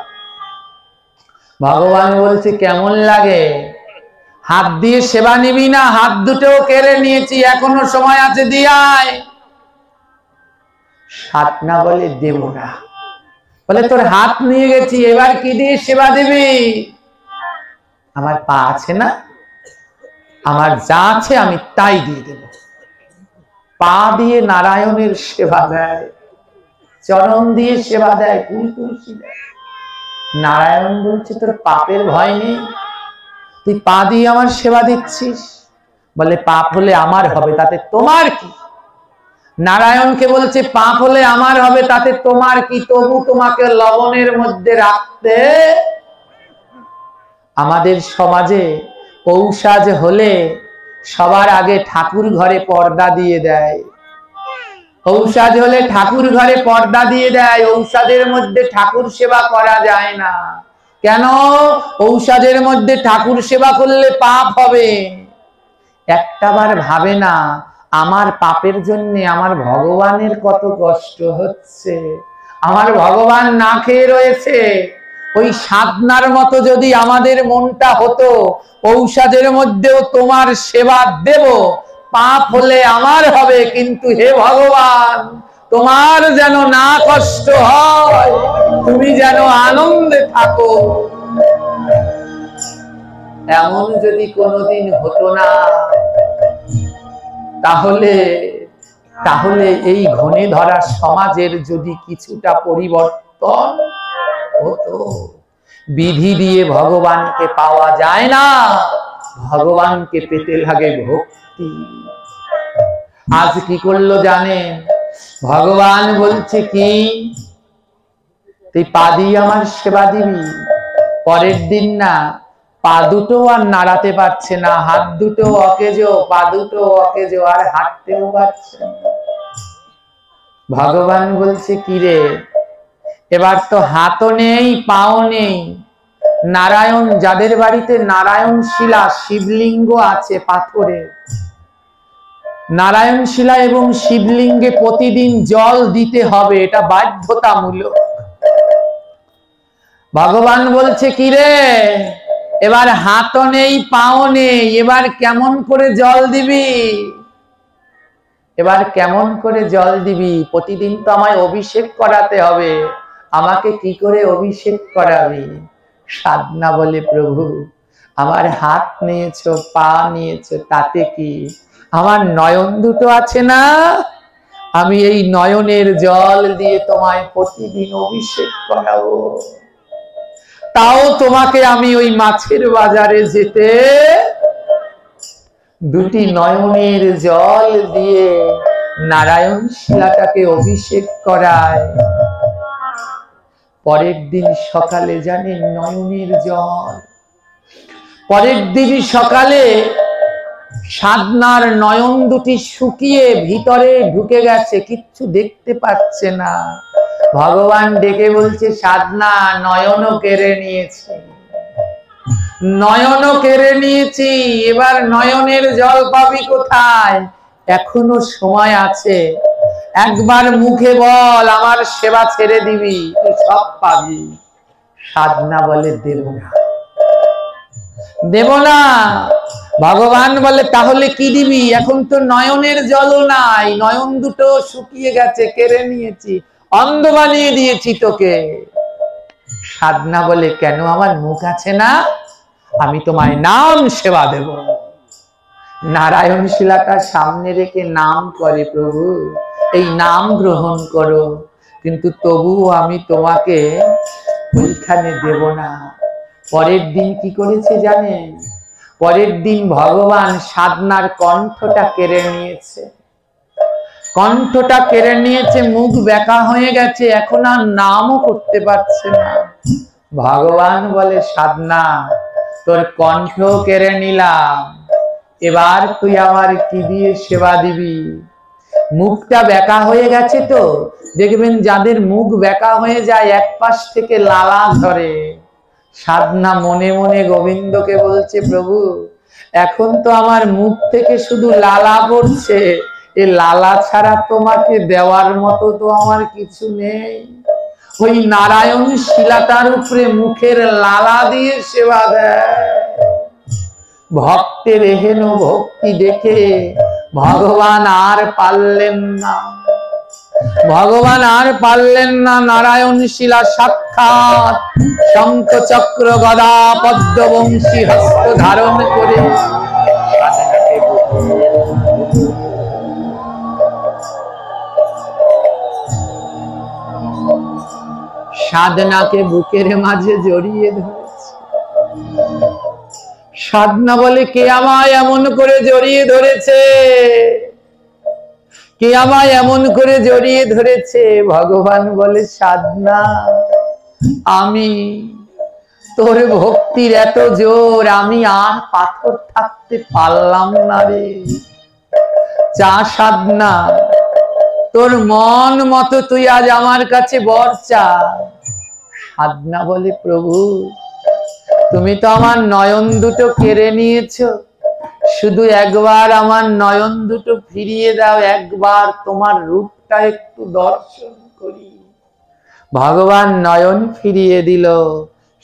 ভগবান বলছে, কেমন লাগে? হাত দিয়ে সেবা নিবি না? হাত দুটো কেড়ে নিয়েছি, এখনো সময় আছে, দিয়ায়। সাধনা বলে, দেব না। বলে, তোর হাত নিয়ে গেছি, এবার কি দিয়ে সেবা দিবি? আমার পা আছে না, আমার যা আছে আমি তাই দিয়ে দেব। পা দিয়ে নারায়ণের সেবা দেয়, চরণ দিয়ে সেবা দেয়, ফুল তুলসী দেয়। নারায়ণ বলছে, তোর পাপের ভয় নেই, তুই পা দিয়ে আমার সেবা দিচ্ছিস। বলে, পাপ হলে আমার হবে, তাতে তোমার কি? নারায়ণকে বলছে, পাপ হলে আমার হবে, তাতে তোমার কি? তবু তোমাকে লবণের মধ্যে রাখতে। আমাদের সমাজে ঔষধ হলে সবার আগে ঠাকুর ঘরে পর্দা দিয়ে দেয়। ঔষধ হলে ঠাকুর ঘরে পর্দা দিয়ে দেয়, ঔষধের মধ্যে ঠাকুর সেবা করা যায় না। কেন? ঔষধের মধ্যে ঠাকুর সেবা করলে পাপ হবে। একটাবার ভাবে না, আমার পাপের জন্য আমার ভগবানের কত কষ্ট হচ্ছে, আমার ভগবান না খেয়ে রয়েছে। ওই সাধনার মতো যদি আমাদের মনটা হতো, ঔষধের মধ্যেও তোমার সেবা দেব, পাপ হলে আমার হবে, কিন্তু হে ভগবান, তোমার যেন না কষ্ট হয়, তুমি যেন আনন্দে থাকো। এমন যদি কোনোদিন হতো না, তাহলে এই ঘনে ধরা সমাজের যদি কিছুটা পরিবর্তন হতো। বিধি দিয়ে ভগবানকে পাওয়া যায় না, ভগবানকে পেতে লাগে ভক্তি। আজ কি করলো জানেন? ভগবান বলছে কি, তুই পা দিয়ে আমার সেবা দিবি। পরের দিন না, পা দুটো আর নাড়াতে পারছে না, হাত দুটো অকেজো, পা দুটো অকেজো, আর হাঁটতেও পারছে না। ভগবান বলছে কি রে, এবার তো হাতও নেই পাও নেই। নারায়ণ, যাদের বাড়িতে নারায়ণ শিলা শিবলিঙ্গ আছে পাথরে, নারায়ণ শিলা এবং শিবলিঙ্গে প্রতিদিন জল দিতে হবে, এটা বাধ্যতামূলক। ভগবান বলছে কি রে, এবার হাতও নেই পাও নেই, এবার কেমন করে জল দিবি? এবার কেমন করে জল দিবি? প্রতিদিন তো আমায় অভিষেক করাতে হবে, আমাকে কি করে অভিষেক করাবি? সাধনা বলে প্রভু, আমার হাত নিয়েছো পা নিয়েছো তাতে কি, আমার নয়ন দুটো আছে না, আমি এই নয়নের জল দিয়ে তোমায় প্রতিদিন অভিষেক করাবো। তাও তোমাকে আমি ওই মাছের বাজারে যেতে দুটি নয়নের জল দিয়ে নারায়ণ শিলাটাকে অভিষেক করায়। পরের দিন সকালে জানেন নয়নের জল, পরের দিন সকালে সাধনার নয়ন দুটি শুকিয়ে ভিতরে ঢুকে গেছে, কিচ্ছু দেখতে পাচ্ছে না। ভগবান ডেকে বলছে, সাধনা নয়নও কেড়ে নিয়েছে, নয়নও কেড়ে নিয়েছি, এবার নয়নের জল পাবি কোথায়? এখনো সময় আছে, একবার মুখে বল আমার সেবা ছেড়ে দিবি, তুই সব পাবি। সাধনা বলে দেব না, দেব না। ভগবান বলে তাহলে কি দিবি? এখন তো নয়নের জলও নাই, নয়ন দুটো শুকিয়ে গেছে, কেড়ে নিয়েছি, অন্ধ বানিয়ে দিয়েছি তোকে। সাধনা বলে কেন, আমার মুখ আছে না, আমি তোমায় নাম সেবা দেব। নারায়ণ শিলাটা সামনে রেখে নাম করে, প্রভু এই নাম গ্রহণ করো, কিন্তু তবুও আমি তোমাকে ওইখানে দেব না। পরের দিন কি করেছে জানেন? পরের দিন ভগবান সাধনার কণ্ঠটা কেড়ে নিয়েছে, কণ্ঠটা কেড়ে নিয়েছে, মুখ বেঁকা হয়ে গেছে, এখন আর নামও করতে পারছে না। ভগবান বলে সাধনা তোর কণ্ঠ কেড়ে নিলাম, এবার তুই আমার কি দিয়ে সেবা দিবি? মুখটা বেঁকা হয়ে গেছে তো, দেখবেন যাদের মুখ বেঁকা হয়ে যায় এক পাশ থেকে লালা ধরে। সাধনা মনে মনে গোবিন্দকে বলছে, প্রভু এখন তো আমার মুখ থেকে শুধু লালা পড়ছে, এই লালা ছাড়া তোমাকে দেওয়ার মতো তো আমার কিছু নেই। ওই নারায়ণ শিলাটার উপরে মুখের লালা দিয়ে সেবা দেয়। ভক্তের এহেন ভক্তি দেখে ভগবান আর পারলেন না, ভগবান আর পারলেন না। নারায়ণ শিলা সাক্ষাৎ শঙ্খ চক্র গদা পদ্মবংশী হস্ত ধারণ করে সাধনাকে বুকের মাঝে জড়িয়ে ধরেছে। সাধনা বলে কে আমায় এমন করে জড়িয়ে ধরেছে, কে আমায় এমন করে জড়িয়ে ধরেছে? ভগবান বলে সাধনা আমি, তোর ভক্তির এত জোর আমি আর পাথর থাকতে পারলাম না রে। চা সাধনা, তোর মন মতো তুই আজ আমার কাছে বর চা। সাধনা বলে প্রভু তুমি তো আমার নয়ন দুটো কেড়ে নিয়েছো, শুধু একবার আমার নয়ন দুটো ফিরিয়ে দাও, একবার তোমার রূপটা একটু দর্শন করি। ভগবান নয়ন ফিরিয়ে দিল।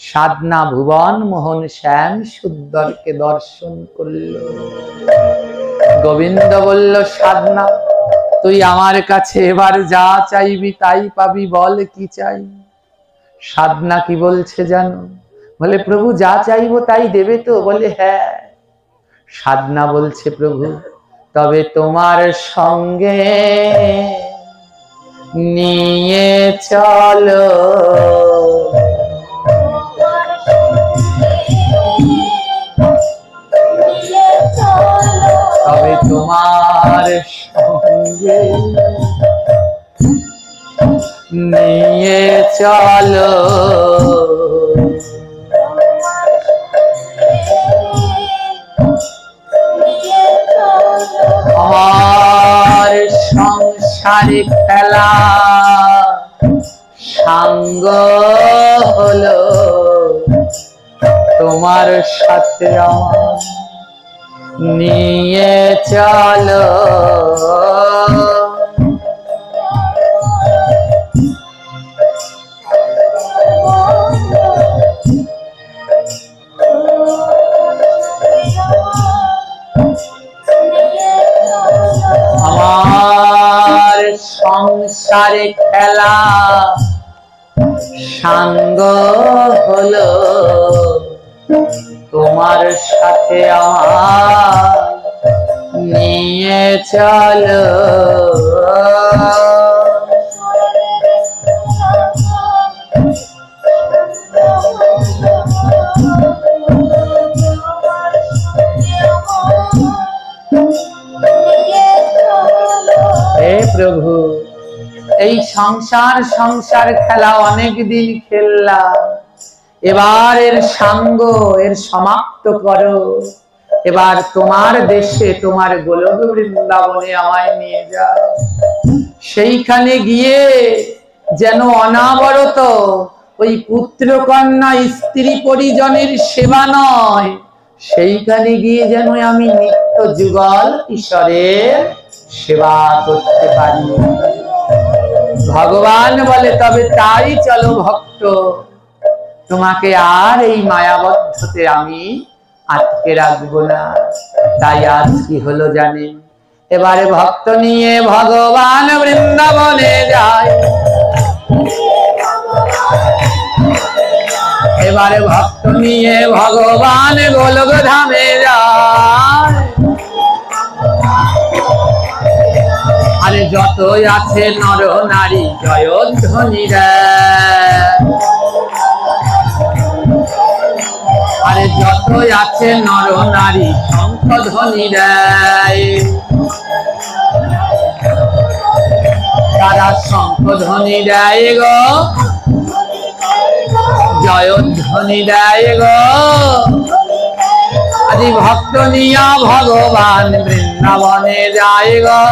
সাধনা ভুবন মোহন শ্যাম সুন্দরকে দর্শন করল। গোবিন্দ বলল সাধনা তুই আমার কাছে এবার যা চাইবি তাই পাবি, বল কি চাই? সাধনা কি বলছে জানো? বলে প্রভু যা চাইবো তাই দেবে তো? বলে হ্যাঁ। সাধনা বলছে প্রভু তবে তোমার সঙ্গে নিয়ে চলো, তোমার সঙ্গে নিয়ে চলো, আমার সংসারে খেলা সাঙ্গ হলো, তোমার সাথে আমার নিয়ে চলো। আমার সংসারে খেলা সাঙ্গ হলো, তোমার সাথে আমার নিয়ে চলো। হে প্রভু, এই সংসার খেলা অনেক দিন খেললাম, এবার এর সাঙ্গ এর সমাপ্ত করো। এবার তোমার দেশে, তোমার গোলক বৃন্দাবনে আমায় নিয়ে যাও। সেইখানে গিয়ে যেন অনাবরত ওই পুত্র কন্যা স্ত্রী পরিজনের সেবা নয়, সেইখানে গিয়ে যেন আমি নিত্য যুগল ঈশ্বরের সেবা করতে পারি। ভগবান বলে, তবে তাই চলো ভক্ত, তোমাকে আর এই মায়াবদ্ধতে আমি আটকে রাখবো না। তাই আজ কি হলো জানেন? এবারে ভক্ত নিয়ে ভগবান বৃন্দাবনে যায়। এবারে ভক্ত নিয়ে ভগবান গোলক ধামে যায়। আরে যত আছে নর নারী জয়ধ্বনি দেয়, আরে যত আছে নর নারী শঙ্খ ধ্বনি দেয়। তারা শঙ্খ ধ্বনি দেয় গো, জয়ধ্বনি দেয় গো। আজি ভক্ত নিয়া ভগবান বৃন্দাবনে যায় গো।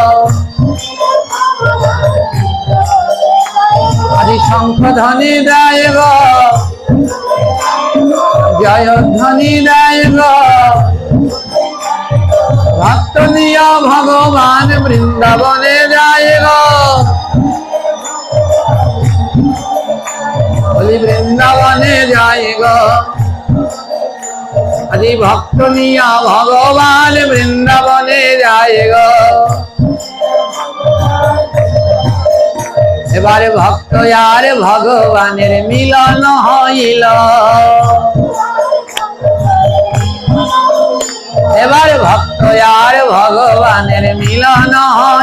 আজি শঙ্খ ধ্বনি দেয় গো, জয়ধ্বনি দেয় গো। ভক্ত নিয়া ভগবান বৃন্দাবনে যায় গো। বলি বৃন্দাবনে যায় গো। আজি ভক্ত নিয়া ভগবান বৃন্দাবনে যায় গো। এবারে ভক্ত আর ভগবানের মিলন হইল। এবারে ভক্ত আর ভগবানের মিলন হয়।